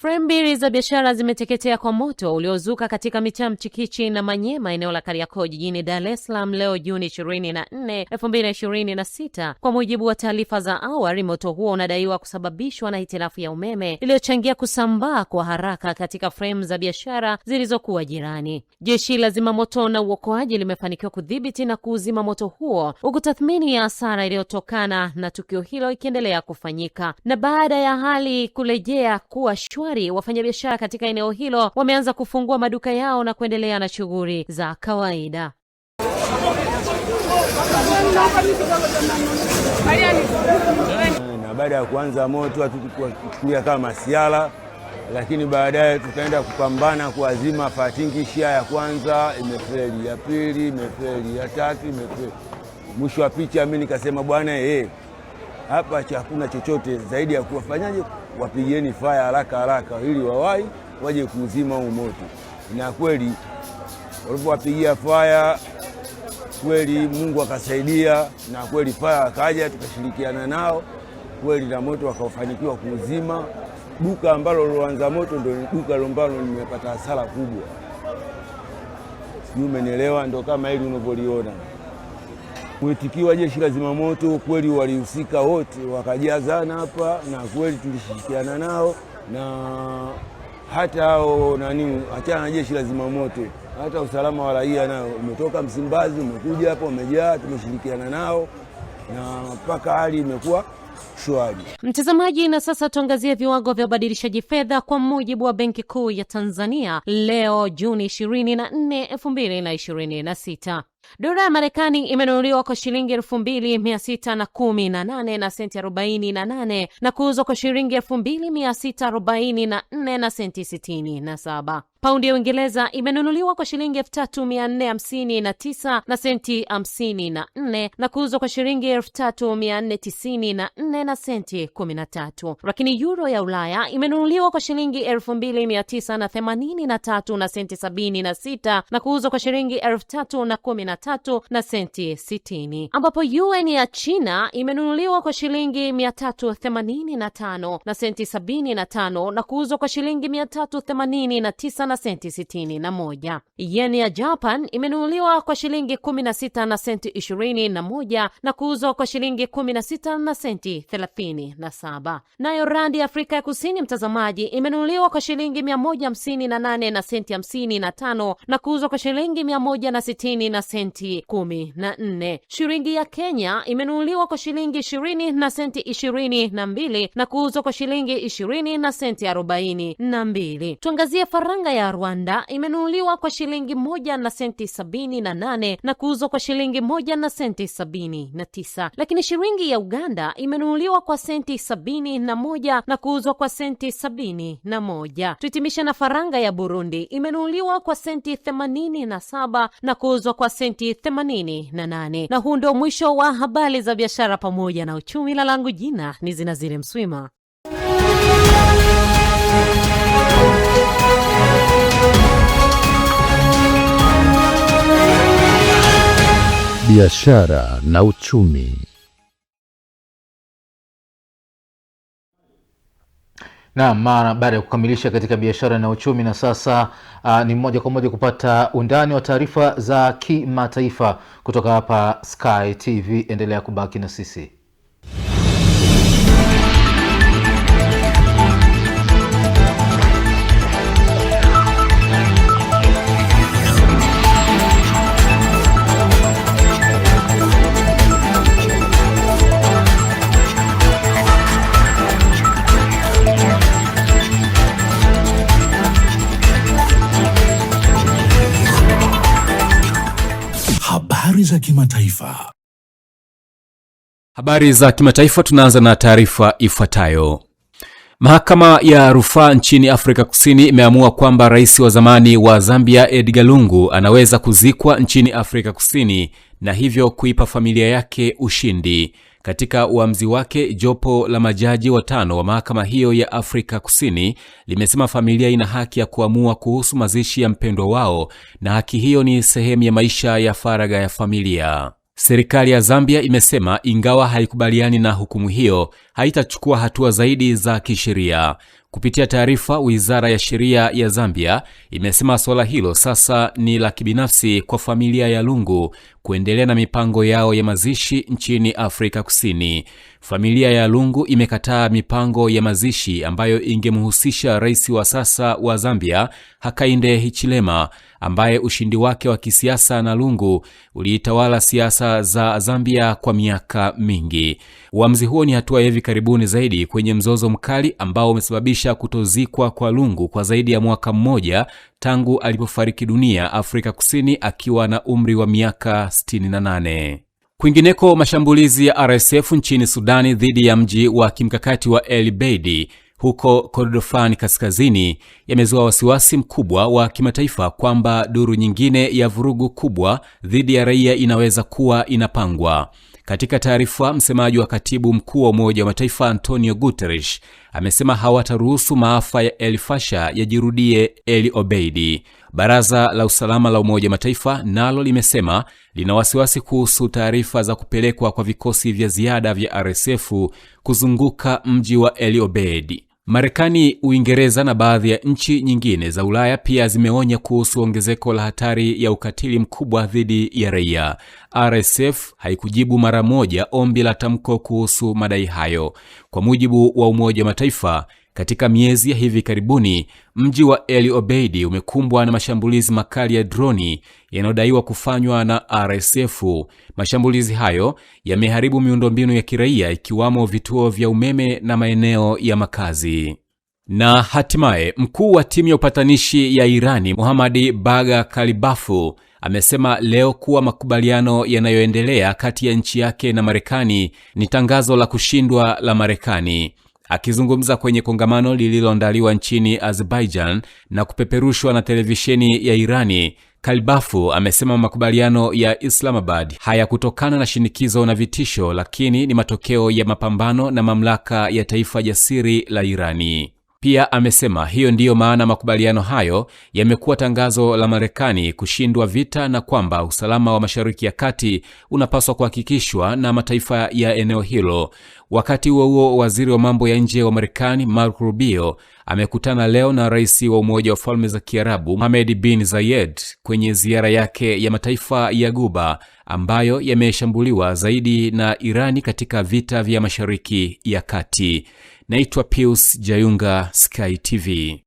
Fremu mbili za biashara zimeteketea kwa moto uliozuka katika mitaa Mchikichi na Manyema, eneo la Kariakoo jijini Dar es Salaam leo Juni 24, 2026. Kwa mujibu wa taarifa za awali, moto huo unadaiwa kusababishwa na hitilafu ya umeme iliyochangia kusambaa kwa haraka katika fremu za biashara zilizokuwa jirani. Jeshi la zimamoto na uokoaji limefanikiwa kudhibiti na kuuzima moto huo, huku tathmini ya hasara iliyotokana na tukio hilo ikiendelea kufanyika. Na baada ya hali kurejea kuwa shwari, wafanyabiashara katika eneo hilo wameanza kufungua maduka yao na kuendelea na shughuli za kawaida. Na baada ya kuanza moto hatukuchukulia kama masiala, lakini baadaye tukaenda kupambana kuazima fatingishia ya kwanza, imefeli, ya pili imefeli, ya tatu imefeli. Mwisho wa picha mimi nikasema bwana hapa hakuna chochote zaidi ya kuwafanyaje, wapigieni fire haraka ili wawai waje kuzima huu moto. Na kweli walipowapigia fire, kweli Mungu akasaidia, na kweli fire akaja, tukashirikiana nao kweli na moto wakafanikiwa kuzima. Duka ambalo liloanza moto ndio duka ambalo nimepata hasara kubwa. Sijui umenielewa, ndio kama hili unavyoliona. Kuitikiwa jeshi la zimamoto kweli walihusika wote, wakajazana hapa, na kweli tulishirikiana nao, na hata hao achana na jeshi la zimamoto, hata usalama wa raia nao umetoka Msimbazi umekuja hapa umejaa, tumeshirikiana nao na mpaka hali imekuwa shwari. Mtazamaji, na sasa tuangazie viwango vya ubadilishaji fedha kwa mujibu wa Benki Kuu ya Tanzania leo Juni 24, 2026. Dola ya Marekani imenunuliwa kwa shilingi 2618 na senti 48 na kuuzwa kwa shilingi 2644 na senti 67. Paundi ya Uingereza imenunuliwa kwa shilingi 3459 na senti 54 na kuuzwa kwa shilingi 3494 na senti 13. Lakini euro ya Ulaya imenunuliwa kwa shilingi 2983 na senti 76 na kuuzwa kwa shilingi 3013 83 na senti 60, ambapo yuan ya China imenunuliwa kwa shilingi 385 na senti 75 na kuuzwa kwa shilingi 389 na senti 61. Yen ya Japan imenunuliwa kwa shilingi 16 na senti 21 na kuuzwa kwa shilingi 16 na senti 37. Nayo randi ya Afrika ya Kusini, mtazamaji, imenunuliwa kwa shilingi 158 na senti 55 na kuuzwa kwa shilingi 160 na senti 14. Shilingi ya Kenya imenunuliwa kwa shilingi 20 na senti 22 na kuuzwa kwa shilingi 20 na senti 42. Tuangazie faranga ya Rwanda, imenunuliwa kwa shilingi 1 na senti 78 na kuuzwa kwa shilingi 1 na senti 79. Lakini shilingi ya Uganda imenunuliwa kwa senti 71 na kuuzwa kwa senti 71. Tuhitimisha na faranga ya Burundi, imenunuliwa kwa senti 87 na kuuzwa kwa senti 88. Na huu ndio mwisho wa habari za biashara pamoja na uchumi. La langu jina ni Zinazile Mswima. Biashara na uchumi. Na mara baada ya kukamilisha katika biashara na uchumi, na sasa ni moja kwa moja kupata undani wa taarifa za kimataifa kutoka hapa Sky TV. Endelea kubaki na sisi. Habari za kimataifa. Habari za kimataifa, tunaanza na taarifa ifuatayo. Mahakama ya rufaa nchini Afrika Kusini imeamua kwamba rais wa zamani wa Zambia Edgar Lungu anaweza kuzikwa nchini Afrika Kusini na hivyo kuipa familia yake ushindi. Katika uamuzi wake, jopo la majaji 5 wa mahakama hiyo ya Afrika Kusini limesema familia ina haki ya kuamua kuhusu mazishi ya mpendwa wao, na haki hiyo ni sehemu ya maisha ya faragha ya familia. Serikali ya Zambia imesema ingawa haikubaliani na hukumu hiyo, haitachukua hatua zaidi za kisheria. Kupitia taarifa, Wizara ya Sheria ya Zambia imesema swala hilo sasa ni la kibinafsi kwa familia ya Lungu kuendelea na mipango yao ya mazishi nchini Afrika Kusini. Familia ya Lungu imekataa mipango ya mazishi ambayo ingemhusisha rais wa sasa wa Zambia Hakainde Hichilema, ambaye ushindi wake wa kisiasa na Lungu uliitawala siasa za Zambia kwa miaka mingi. Uamuzi huo ni hatua ya hivi karibuni zaidi kwenye mzozo mkali ambao umesababisha kutozikwa kwa Lungu kwa zaidi ya mwaka mmoja tangu alipofariki dunia Afrika Kusini akiwa na umri wa miaka 68. Kwingineko, mashambulizi ya RSF nchini Sudani dhidi ya mji wa kimkakati wa El Beidi huko Kordofan kaskazini yamezua wasiwasi mkubwa wa kimataifa kwamba duru nyingine ya vurugu kubwa dhidi ya raia inaweza kuwa inapangwa. Katika taarifa, msemaji wa katibu mkuu wa Umoja wa Mataifa Antonio Guterres amesema hawataruhusu maafa ya El Fasher yajirudie El Obeidi. Baraza la Usalama la Umoja wa Mataifa nalo limesema lina wasiwasi kuhusu taarifa za kupelekwa kwa vikosi vya ziada vya RSF kuzunguka mji wa El Obeidi. Marekani, Uingereza na baadhi ya nchi nyingine za Ulaya pia zimeonya kuhusu ongezeko la hatari ya ukatili mkubwa dhidi ya raia. RSF haikujibu mara moja ombi la tamko kuhusu madai hayo. Kwa mujibu wa Umoja wa Mataifa, katika miezi ya hivi karibuni, mji wa El Obeidi umekumbwa na mashambulizi makali ya droni yanayodaiwa kufanywa na RSF. Mashambulizi hayo yameharibu miundombinu ya kiraia ikiwamo vituo vya umeme na maeneo ya makazi. Na hatimaye, mkuu wa timu ya upatanishi ya Irani Mohammad Bagher Kalibafu amesema leo kuwa makubaliano yanayoendelea kati ya nchi yake na Marekani ni tangazo la kushindwa la Marekani. Akizungumza kwenye kongamano lililoandaliwa nchini Azerbaijan na kupeperushwa na televisheni ya Irani, Kalibafu amesema makubaliano ya Islamabad hayakutokana na shinikizo na vitisho, lakini ni matokeo ya mapambano na mamlaka ya taifa jasiri la Irani. Pia amesema hiyo ndiyo maana makubaliano hayo yamekuwa tangazo la Marekani kushindwa vita na kwamba usalama wa Mashariki ya Kati unapaswa kuhakikishwa na mataifa ya eneo hilo. Wakati huo waziri wa mambo ya nje wa Marekani Marco Rubio amekutana leo na rais wa Umoja wa Falme za Kiarabu Mohammed bin Zayed kwenye ziara yake ya mataifa ya Ghuba ambayo yameshambuliwa zaidi na Irani katika vita vya Mashariki ya Kati. Naitwa Pius Jayunga, Sky TV.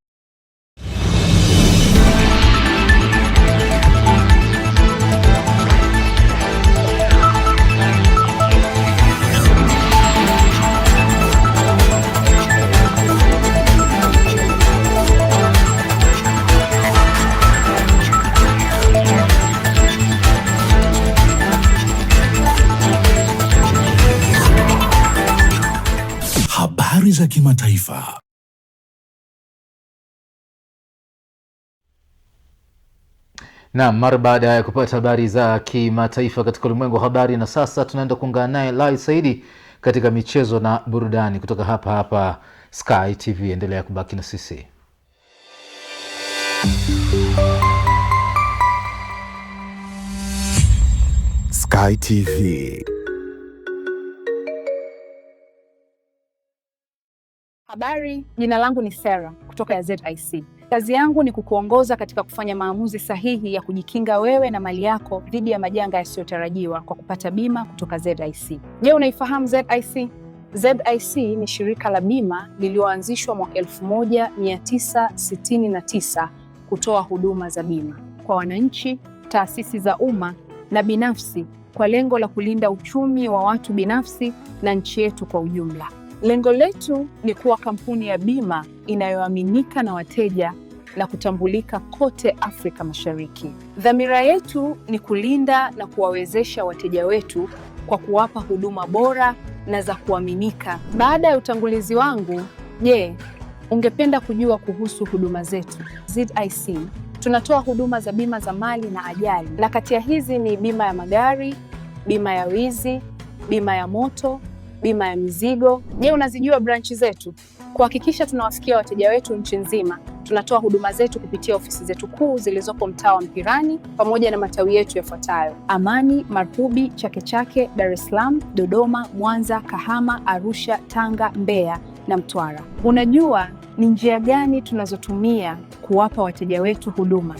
Habari za kimataifa. Na mara baada ya kupata habari za kimataifa katika ulimwengu wa habari, na sasa tunaenda kuungana naye Lai Saidi katika michezo na burudani kutoka hapa Sky TV. Endelea kubaki na sisi. Sky TV. Habari, jina langu ni Sarah kutoka ya ZIC. Kazi yangu ni kukuongoza katika kufanya maamuzi sahihi ya kujikinga wewe na mali yako dhidi ya majanga yasiyotarajiwa kwa kupata bima kutoka ZIC. Je, unaifahamu ZIC? ZIC ni shirika la bima lililoanzishwa mwaka 1969 kutoa huduma za bima kwa wananchi, taasisi za umma na binafsi kwa lengo la kulinda uchumi wa watu binafsi na nchi yetu kwa ujumla. Lengo letu ni kuwa kampuni ya bima inayoaminika na wateja na kutambulika kote Afrika Mashariki. Dhamira yetu ni kulinda na kuwawezesha wateja wetu kwa kuwapa huduma bora na za kuaminika. Baada ya utangulizi wangu, je, ungependa kujua kuhusu huduma zetu? ZIC tunatoa huduma za bima za mali na ajali, na kati ya hizi ni bima ya magari, bima ya wizi, bima ya moto, bima ya mizigo. Je, unazijua branchi zetu? Kuhakikisha tunawafikia wateja wetu nchi nzima, tunatoa huduma zetu kupitia ofisi zetu kuu zilizopo mtaa wa Mpirani pamoja na matawi yetu yafuatayo: Amani, Marhubi, Chake Chake, Dar es Salaam, Dodoma, Mwanza, Kahama, Arusha, Tanga, Mbeya na Mtwara. Unajua ni njia gani tunazotumia kuwapa wateja wetu huduma?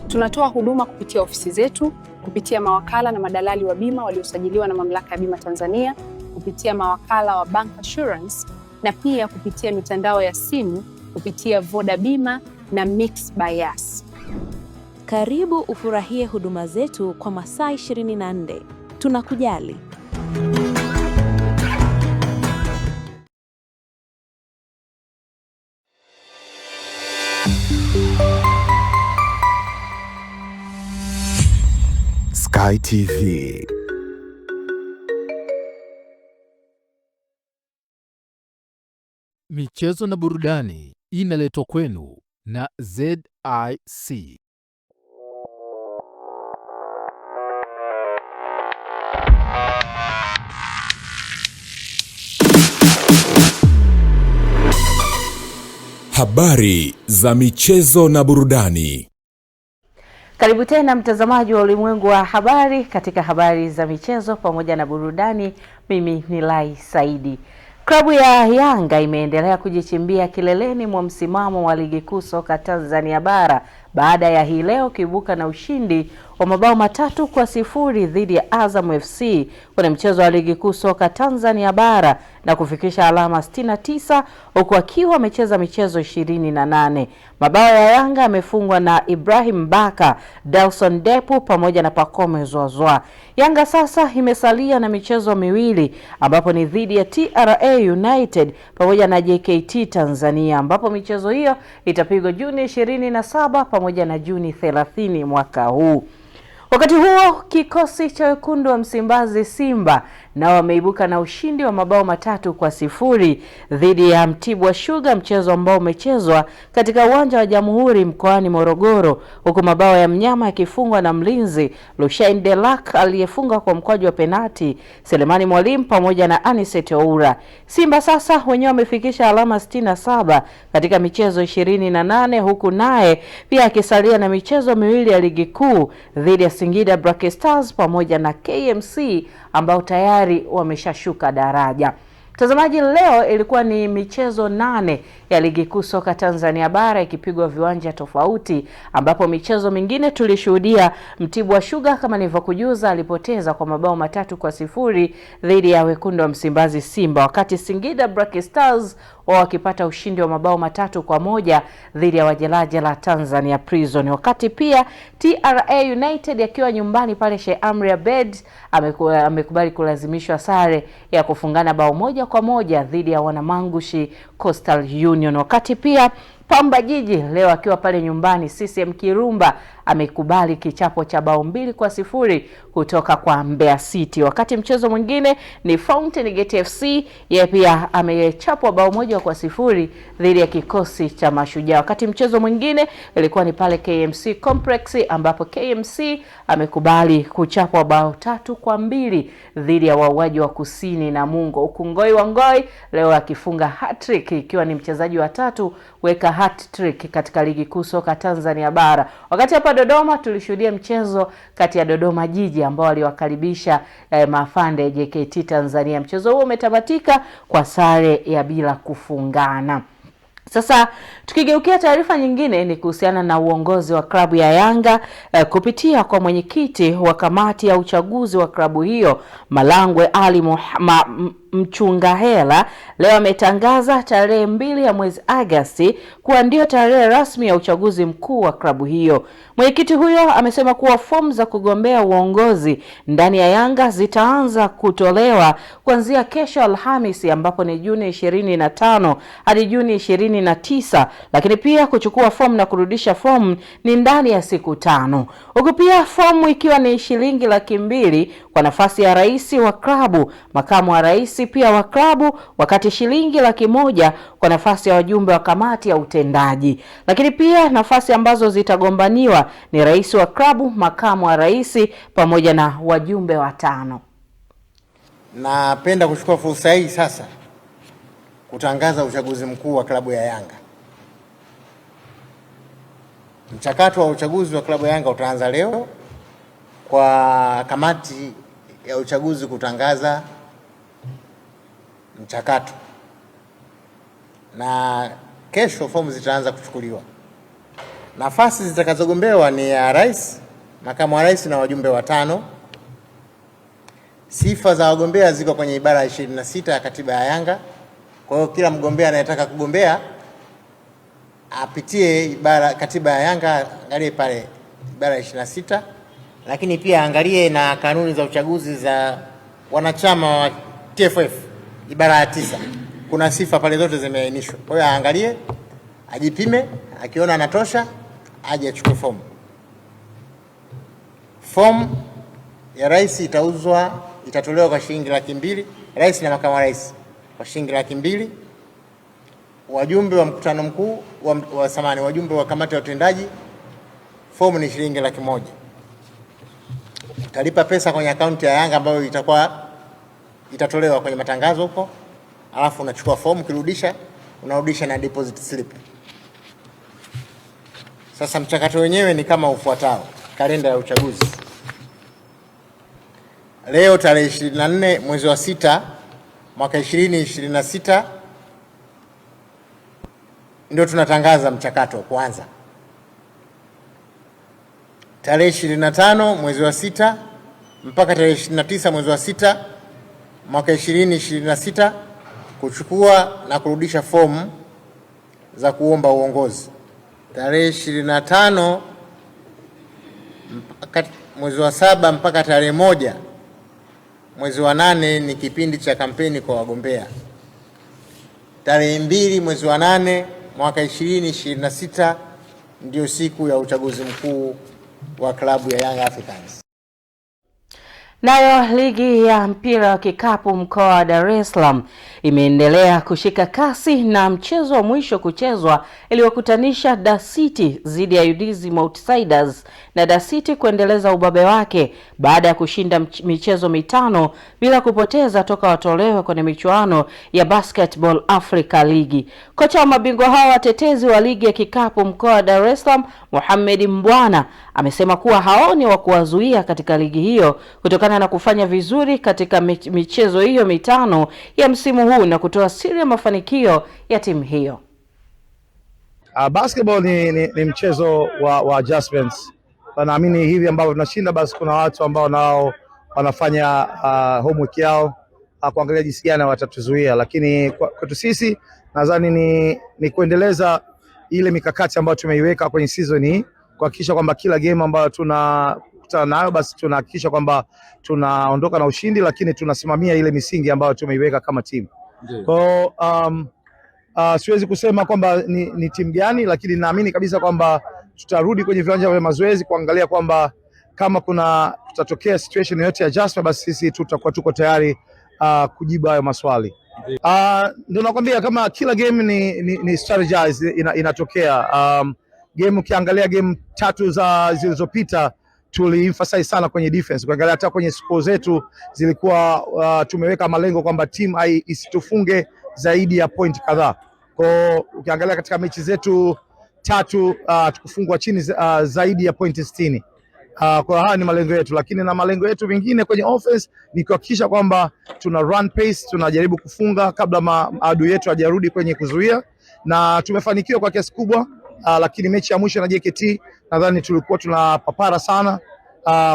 Tunatoa huduma kupitia ofisi zetu, kupitia mawakala na madalali wa bima waliosajiliwa na Mamlaka ya Bima Tanzania, kupitia mawakala wa Bank Assurance na pia kupitia mitandao ya simu kupitia Voda Bima na Mix by Yas. Karibu ufurahie huduma zetu kwa masaa 24. Tunakujali. Sky TV. Michezo na burudani inaletwa kwenu na ZIC. Habari za michezo na burudani. Karibu tena mtazamaji wa ulimwengu wa habari katika habari za michezo pamoja na burudani. Mimi ni Lai Saidi. Klabu ya Yanga imeendelea kujichimbia kileleni mwa msimamo wa ligi kuu soka Tanzania bara baada ya hii leo kuibuka na ushindi wa mabao 3-0 dhidi ya Azam FC kwenye mchezo wa ligi kuu soka Tanzania bara na kufikisha alama 69 huku akiwa amecheza michezo 28. Mabao ya Yanga yamefungwa na Ibrahim Baka, Delson Depu pamoja na Pacome Zouzoua. Yanga sasa imesalia na michezo miwili ambapo ni dhidi ya TRA United pamoja na JKT Tanzania, ambapo michezo hiyo itapigwa Juni 27 pamoja na Juni 30 mwaka huu. Wakati huo kikosi cha wekundu wa Msimbazi Simba nao wameibuka na ushindi wa mabao 3-0 dhidi ya Mtibwa Sugar, mchezo ambao umechezwa katika uwanja wa Jamhuri mkoani Morogoro, huku mabao ya mnyama yakifungwa na mlinzi Lushain Delak aliyefunga kwa mkwaju wa penati, Selemani Mwalimu pamoja na Anisete Oura. Simba sasa wenyewe wamefikisha alama 67 katika michezo 28, huku naye pia akisalia na michezo miwili ya ligi kuu dhidi ya Singida Black Stars pamoja na KMC ambao tayari wameshashuka daraja. Mtazamaji, leo ilikuwa ni michezo 8 ya ligi kuu soka Tanzania bara ikipigwa viwanja tofauti, ambapo michezo mingine tulishuhudia Mtibwa Sugar kama nilivyokujuza alipoteza kwa mabao 3-0 dhidi ya wekundu wa Msimbazi Simba, wakati Singida Black Stars wakipata ushindi wa mabao 3-1 dhidi ya Wajelajela Tanzania Prison, wakati pia TRA United akiwa nyumbani pale Sheikh Amri Abeid amekubali kulazimishwa sare ya kufungana bao 1-1 dhidi ya Wanamangushi Coastal Union, wakati pia Pamba Jiji leo akiwa pale nyumbani CCM Kirumba amekubali kichapo cha bao 2-0 kutoka kwa Mbeya City, wakati mchezo mwingine ni Fountain Gate FC yeye pia amechapwa bao 1-0 dhidi ya kikosi cha Mashujaa, wakati mchezo mwingine ilikuwa ni pale KMC Complex ambapo KMC amekubali kuchapwa bao 3-2 dhidi ya Wauaji wa Kusini na Mungo, huku Ngoi wa Ngoi leo akifunga hat-trick ikiwa ni mchezaji wa 3 weka hat-trick katika ligi kuu soka Tanzania bara. Wakati hapa Dodoma tulishuhudia mchezo kati ya Dodoma Jiji ambao waliwakaribisha Mafande JKT Tanzania. Mchezo huo umetamatika kwa sare ya bila kufungana. Sasa tukigeukia taarifa nyingine ni kuhusiana na uongozi wa klabu ya Yanga kupitia kwa mwenyekiti wa kamati ya uchaguzi wa klabu hiyo Malangwe Ali Mchungahela leo ametangaza tarehe 2 ya mwezi Agosti kuwa ndio tarehe rasmi ya uchaguzi mkuu wa klabu hiyo. Mwenyekiti huyo amesema kuwa fomu za kugombea uongozi ndani ya Yanga zitaanza kutolewa kuanzia kesho Alhamisi ambapo ni Juni 25 hadi Juni 29, lakini pia kuchukua fomu na kurudisha fomu ni ndani ya siku 5. Huku pia fomu ikiwa ni shilingi 200,000 kwa nafasi ya rais wa klabu, makamu wa rais pia wa klabu, wakati shilingi 100,000 kwa nafasi ya wajumbe wa kamati ya utendaji. Lakini pia nafasi ambazo zitagombaniwa ni rais wa klabu, makamu wa rais pamoja na wajumbe 5. Napenda kuchukua fursa hii sasa kutangaza uchaguzi mkuu wa klabu ya Yanga. Mchakato wa uchaguzi wa klabu ya Yanga utaanza leo kwa kamati ya uchaguzi kutangaza mchakato, na kesho fomu zitaanza kuchukuliwa. Nafasi zitakazogombewa ni ya rais, makamu wa rais na wajumbe 5. Sifa za wagombea ziko kwenye ibara ya 26 ya katiba ya Yanga. Kwa hiyo kila mgombea anayetaka kugombea apitie katiba ya Yanga, angalie pale ibara ya 26, lakini pia angalie na kanuni za uchaguzi za wanachama wa TFF ibara ya 9. Kuna sifa pale zote zimeainishwa. Kwa hiyo aangalie, ajipime, akiona anatosha aje achukue fomu. Fomu ya rais itatolewa kwa shilingi 200,000, rais na makamu wa rais kwa shilingi 200,000. Wajumbe wa mkutano mkuu wajumbe wa kamati ya utendaji fomu ni shilingi 100,000. Utalipa pesa kwenye akaunti ya Yanga ambayo itatolewa kwenye matangazo huko, alafu unachukua fomu, unarudisha na deposit slip. Sasa mchakato wenyewe ni kama ufuatao. Kalenda ya uchaguzi. Leo tarehe 24 mwezi wa 6 mwaka 2026 ndio tunatangaza mchakato kuanza. Tarehe 25 mwezi wa 6 mpaka tarehe 29 mwezi wa 6 mwaka 2026 kuchukua na kurudisha fomu za kuomba uongozi. Tarehe 25 mwezi wa 7 mpaka tarehe 1 mwezi wa 8 ni kipindi cha kampeni kwa wagombea. Tarehe 2 mwezi wa 8 mwaka 2026 ndio siku ya uchaguzi mkuu wa klabu ya Young Africans. Nayo ligi ya mpira wa kikapu mkoa wa Dar es Salaam imeendelea kushika kasi na mchezo wa mwisho kuchezwa iliwakutanisha Dar City dhidi ya UDSM Outsiders na Dar City kuendeleza ubabe wake baada ya kushinda michezo mitano bila kupoteza toka watolewe kwenye michuano ya Basketball Africa League. Kocha wa mabingwa hao watetezi wa ligi ya kikapu mkoa wa Dar es Salaam Mohamed Mbwana amesema kuwa haoni wa kuwazuia katika ligi hiyo kutokana na kufanya vizuri katika michezo hiyo mitano ya msimu huu na kutoa siri ya mafanikio ya timu hiyo. Basketball ni mchezo wa adjustments. Naamini hivi ambavyo tunashinda, basi kuna watu ambao nao wanafanya homework yao kuangalia jinsi gani watatuzuia, lakini kwetu sisi nadhani ni kuendeleza ile mikakati ambayo tumeiweka kwenye season hii, kuhakikisha kwamba kila game ambayo tunakutana nayo basi tunahakikisha kwamba tunaondoka na ushindi, lakini tunasimamia ile misingi ambayo tumeiweka kama timu. Kwa siwezi kusema kwamba ni timu gani, lakini naamini kabisa kwamba tutarudi kwenye viwanja vya mazoezi kuangalia kwamba kama tutatokea situation yoyote ya adjustment, basi sisi tutakuwa tuko tayari kujibu hayo maswali. Ndio nakwambia kama kila game ni strategize inatokea. Game ukiangalia game 3 zilizopita tuli-emphasize sana kwenye defense. Ukiangalia hata kwenye score zetu zilikuwa tumeweka malengo kwamba team isitufunge zaidi ya point kadhaa. Kwa ukiangalia katika mechi zetu 3 tukufungwa chini zaidi ya point 60. Kwa haya ni malengo yetu, lakini na malengo yetu mengine kwenye offense ni kuhakikisha kwamba tuna run pace, tunajaribu kufunga kabla maadui yetu hajarudi kwenye kuzuia, na tumefanikiwa kwa kiasi kubwa. Lakini mechi ya mwisho na JKT nadhani tulikuwa tunapapara sana.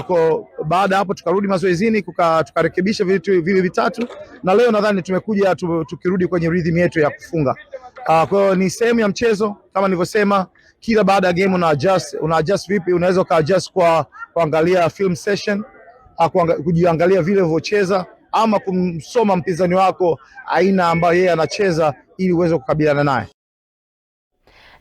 Kwa baada hapo tukarudi mazoezini tukarekebisha vitu vile vitatu, na leo nadhani tumekuja tukirudi kwenye rhythm yetu ya kufunga. Kwa hiyo ni sehemu ya mchezo kama nilivyosema. Kila baada ya game una adjust vipi, unaweza adjust kwa kuangalia film session, kujiangalia vile unavyocheza, ama kumsoma mpinzani wako aina ambayo yeye anacheza ili uweze kukabiliana naye.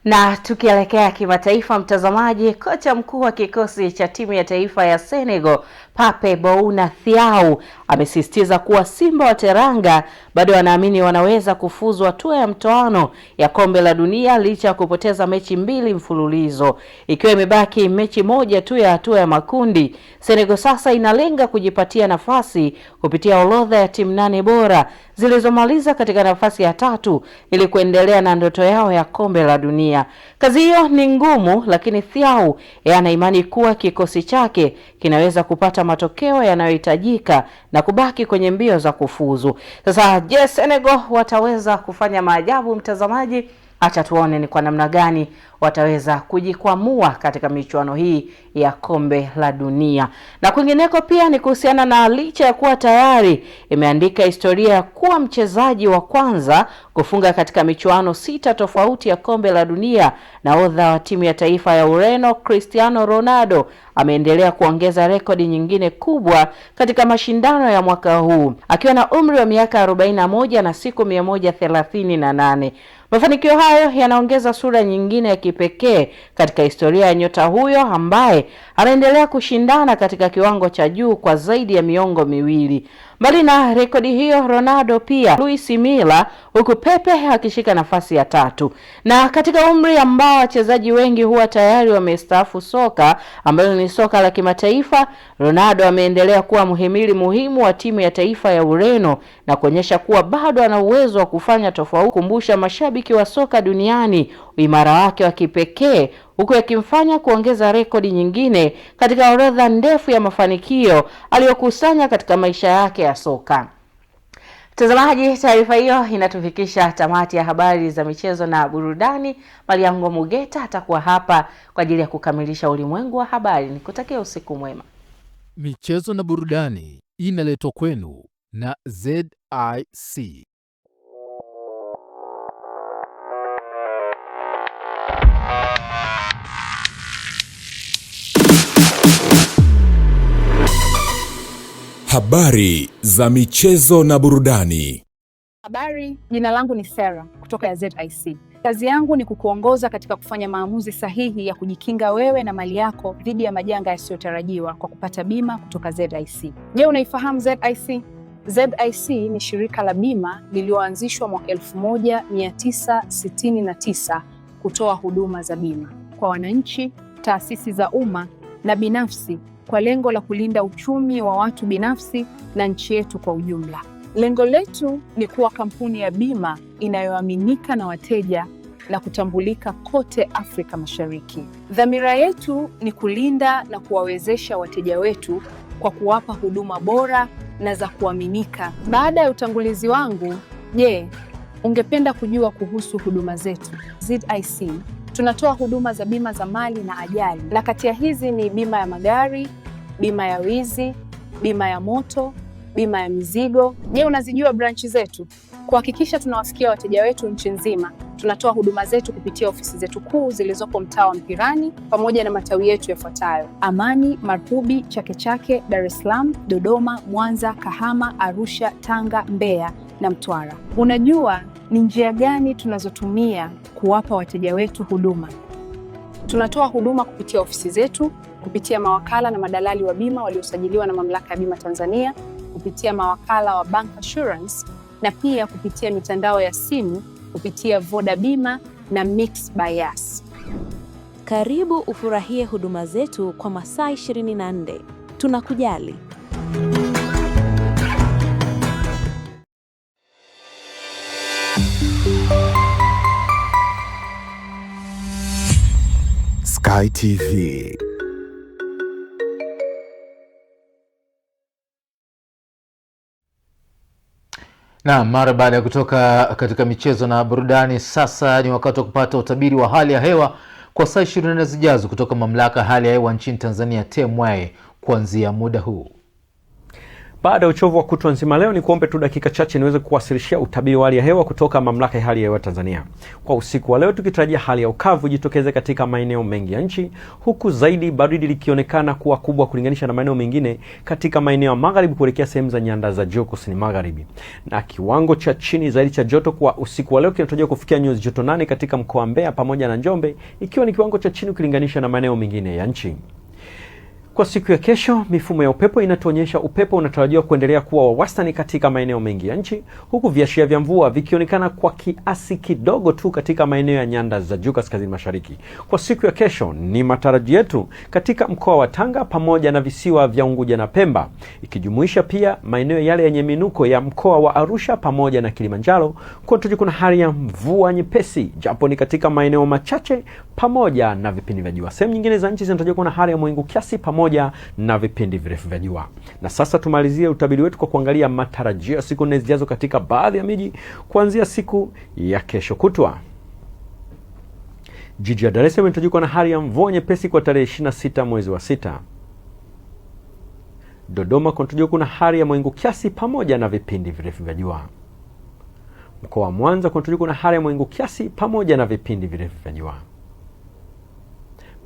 Na tukielekea kimataifa, mtazamaji, kocha mkuu wa kikosi cha timu ya taifa ya Senegal Pape Bouna Thiaw amesisitiza kuwa Simba wa Teranga bado wanaamini wanaweza kufuzu hatua ya mtoano ya kombe la dunia licha ya kupoteza mechi 2 mfululizo. Ikiwa imebaki mechi moja tu ya hatua ya makundi, Senegal sasa inalenga kujipatia nafasi kupitia orodha ya timu 8 bora zilizomaliza katika nafasi ya 3 ili kuendelea na ndoto yao ya kombe la dunia. Kazi hiyo ni ngumu, lakini Thiaw ana imani kuwa kikosi chake kinaweza kupata matokeo yanayohitajika na kubaki kwenye mbio za kufuzu. Sasa je, Senegal wataweza kufanya maajabu, mtazamaji? Acha tuone ni kwa namna gani wataweza kujikwamua katika michuano hii ya kombe la dunia. Na kwingineko pia ni kuhusiana na licha ya kuwa tayari imeandika historia ya kuwa mchezaji wa kwanza kufunga katika michuano 6 tofauti ya kombe la dunia, nahodha wa timu ya taifa ya Ureno Cristiano Ronaldo ameendelea kuongeza rekodi nyingine kubwa katika mashindano ya mwaka huu akiwa na umri wa miaka 41 na siku 138. Mafanikio hayo yanaongeza sura nyingine ya kipekee katika historia ya nyota huyo ambaye anaendelea kushindana katika kiwango cha juu kwa zaidi ya miongo miwili. Mbali na rekodi hiyo, Ronaldo pia Luis Milla, huku Pepe akishika nafasi ya 3. Na katika umri ambao wachezaji wengi huwa tayari wamestaafu soka ambalo ni soka la kimataifa, Ronaldo ameendelea kuwa muhimili muhimu wa timu ya taifa ya Ureno na kuonyesha kuwa bado ana uwezo wa kufanya tofauti, kukumbusha mashabiki wa soka duniani uimara wake wa kipekee, huku yakimfanya kuongeza rekodi nyingine katika orodha ndefu ya mafanikio aliyokusanya katika maisha yake ya soka. Mtazamaji, taarifa hiyo inatufikisha tamati ya habari za michezo na burudani. Mariango Mugeta atakuwa hapa kwa ajili ya kukamilisha ulimwengu wa habari. Nikutakia usiku mwema. Michezo na burudani inaletwa kwenu na ZIC. Habari za michezo na burudani. Habari, jina langu ni Sarah kutoka ya ZIC. Kazi yangu ni kukuongoza katika kufanya maamuzi sahihi ya kujikinga wewe na mali yako dhidi ya majanga yasiyotarajiwa kwa kupata bima kutoka ZIC. Je, unaifahamu ZIC? ZIC ni shirika la bima lililoanzishwa mwaka 1969 kutoa huduma za bima kwa wananchi, taasisi za umma na binafsi kwa lengo la kulinda uchumi wa watu binafsi na nchi yetu kwa ujumla. Lengo letu ni kuwa kampuni ya bima inayoaminika na wateja na kutambulika kote Afrika Mashariki. Dhamira yetu ni kulinda na kuwawezesha wateja wetu kwa kuwapa huduma bora na za kuaminika. Baada ya utangulizi wangu, je, ungependa kujua kuhusu huduma zetu? ZIC tunatoa huduma za bima za mali na ajali, na kati ya hizi ni bima ya magari, bima ya wizi, bima ya moto, bima ya mizigo. Je, unazijua branchi zetu? Kuhakikisha tunawafikia wateja wetu nchi nzima, tunatoa huduma zetu kupitia ofisi zetu kuu zilizopo mtaa wa Mpirani pamoja na matawi yetu yafuatayo: Amani, Marubi, Chake Chake, Dar es Salaam, Dodoma, Mwanza, Kahama, Arusha, Tanga, Mbeya na Mtwara. Unajua ni njia gani tunazotumia kuwapa wateja wetu huduma? Tunatoa huduma kupitia ofisi zetu, kupitia mawakala na madalali wa bima waliosajiliwa na Mamlaka ya Bima Tanzania, kupitia mawakala wa Bank Assurance na pia kupitia mitandao ya simu kupitia Voda Bima na Mix by Yas. Karibu ufurahie huduma zetu kwa masaa 24. Tunakujali. Sky TV. Na mara baada ya kutoka katika michezo na burudani, sasa ni wakati wa kupata utabiri wa hali ya hewa kwa saa 24 zijazo kutoka Mamlaka ya Hali ya Hewa nchini Tanzania TMA kuanzia muda huu. Baada ya uchovu wa kutwa nzima leo, ni kuombe tu dakika chache niweze kuwasilishia utabiri wa hali ya hewa kutoka Mamlaka ya Hali ya Hewa Tanzania. Kwa usiku wa leo tukitarajia hali ya ukavu jitokeze katika maeneo mengi ya nchi, huku zaidi baridi likionekana kuwa kubwa kulinganisha na maeneo mengine katika maeneo ya magharibi kuelekea sehemu za nyanda za juu kusini magharibi. Na kiwango cha chini zaidi cha joto kwa usiku wa leo kinatarajiwa kufikia nyuzi joto 8 katika mkoa wa Mbeya pamoja na Njombe, ikiwa ni kiwango cha chini kulinganisha na maeneo mengine ya nchi. Kwa siku ya kesho, mifumo ya upepo inatuonyesha upepo unatarajiwa kuendelea kuwa wa wastani katika maeneo mengi ya nchi, huku viashiria vya mvua vikionekana kwa kiasi kidogo tu katika maeneo ya nyanda za juu kaskazini mashariki. Kwa siku ya kesho, ni matarajio yetu katika mkoa wa Tanga pamoja na visiwa vya Unguja na Pemba, ikijumuisha pia maeneo yale yenye minuko ya mkoa wa Arusha pamoja na Kilimanjaro, kuna hali ya mvua nyepesi japo ni katika maeneo machache pamoja na vipindi vya jua. Sehemu nyingine za nchi zinatarajiwa kuwa na hali ya mawingu kiasi pamoja na vipindi virefu vya jua. Na sasa tumalizie utabiri wetu kwa kuangalia matarajio ya siku 4 zijazo katika baadhi ya miji kuanzia siku ya kesho kutwa. Jiji la Dar es Salaam linatarajiwa kuwa na hali ya mvua nyepesi kwa tarehe 26 mwezi wa 6. Dodoma kunatarajiwa kuwa na hali ya mawingu kiasi pamoja na vipindi virefu vya jua. Mkoa wa Mwanza kunatarajiwa kuwa na hali ya mawingu kiasi pamoja na vipindi virefu vya jua.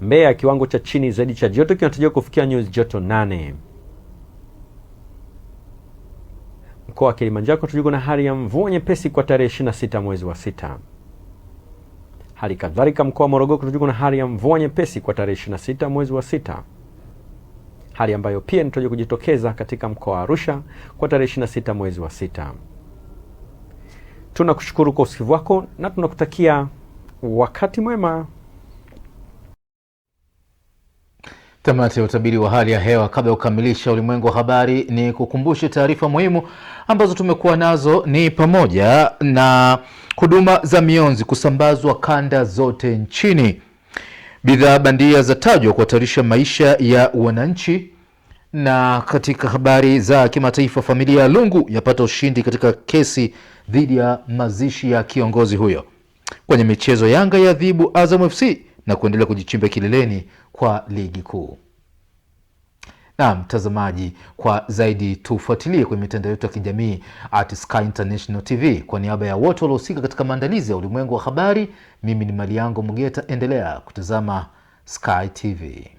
Mbeya kiwango cha chini zaidi cha joto kinatarajiwa kufikia nyuzi joto 8. Mkoa wa Kilimanjaro kunatarajiwa na hali ya mvua nyepesi kwa tarehe 26 mwezi wa 6. Hali kadhalika mkoa wa Morogoro kunatarajiwa na hali ya mvua nyepesi kwa tarehe 26 mwezi wa 6. Hali ambayo pia inatarajiwa kujitokeza katika mkoa wa Arusha kwa tarehe 26 mwezi wa 6. Tunakushukuru kwa usikivu wako na tunakutakia wakati mwema. Tamati ya utabiri wa hali ya hewa. Kabla ya kukamilisha ulimwengu wa habari, ni kukumbushe taarifa muhimu ambazo tumekuwa nazo, ni pamoja na huduma za mionzi kusambazwa kanda zote nchini, bidhaa bandia zatajwa kuhatarisha maisha ya wananchi, na katika habari za kimataifa, familia ya Lungu yapata ushindi katika kesi dhidi ya mazishi ya kiongozi huyo. Kwenye michezo, Yanga ya adhibu Azam FC na kuendelea kujichimba kileleni kwa ligi kuu. Na mtazamaji, kwa zaidi tufuatilie kwenye mitandao yetu ya kijamii @Sky International TV. Kwa niaba ya wote waliohusika katika maandalizi ya ulimwengu wa habari, mimi ni Maliango Mugeta. Endelea kutazama Sky TV.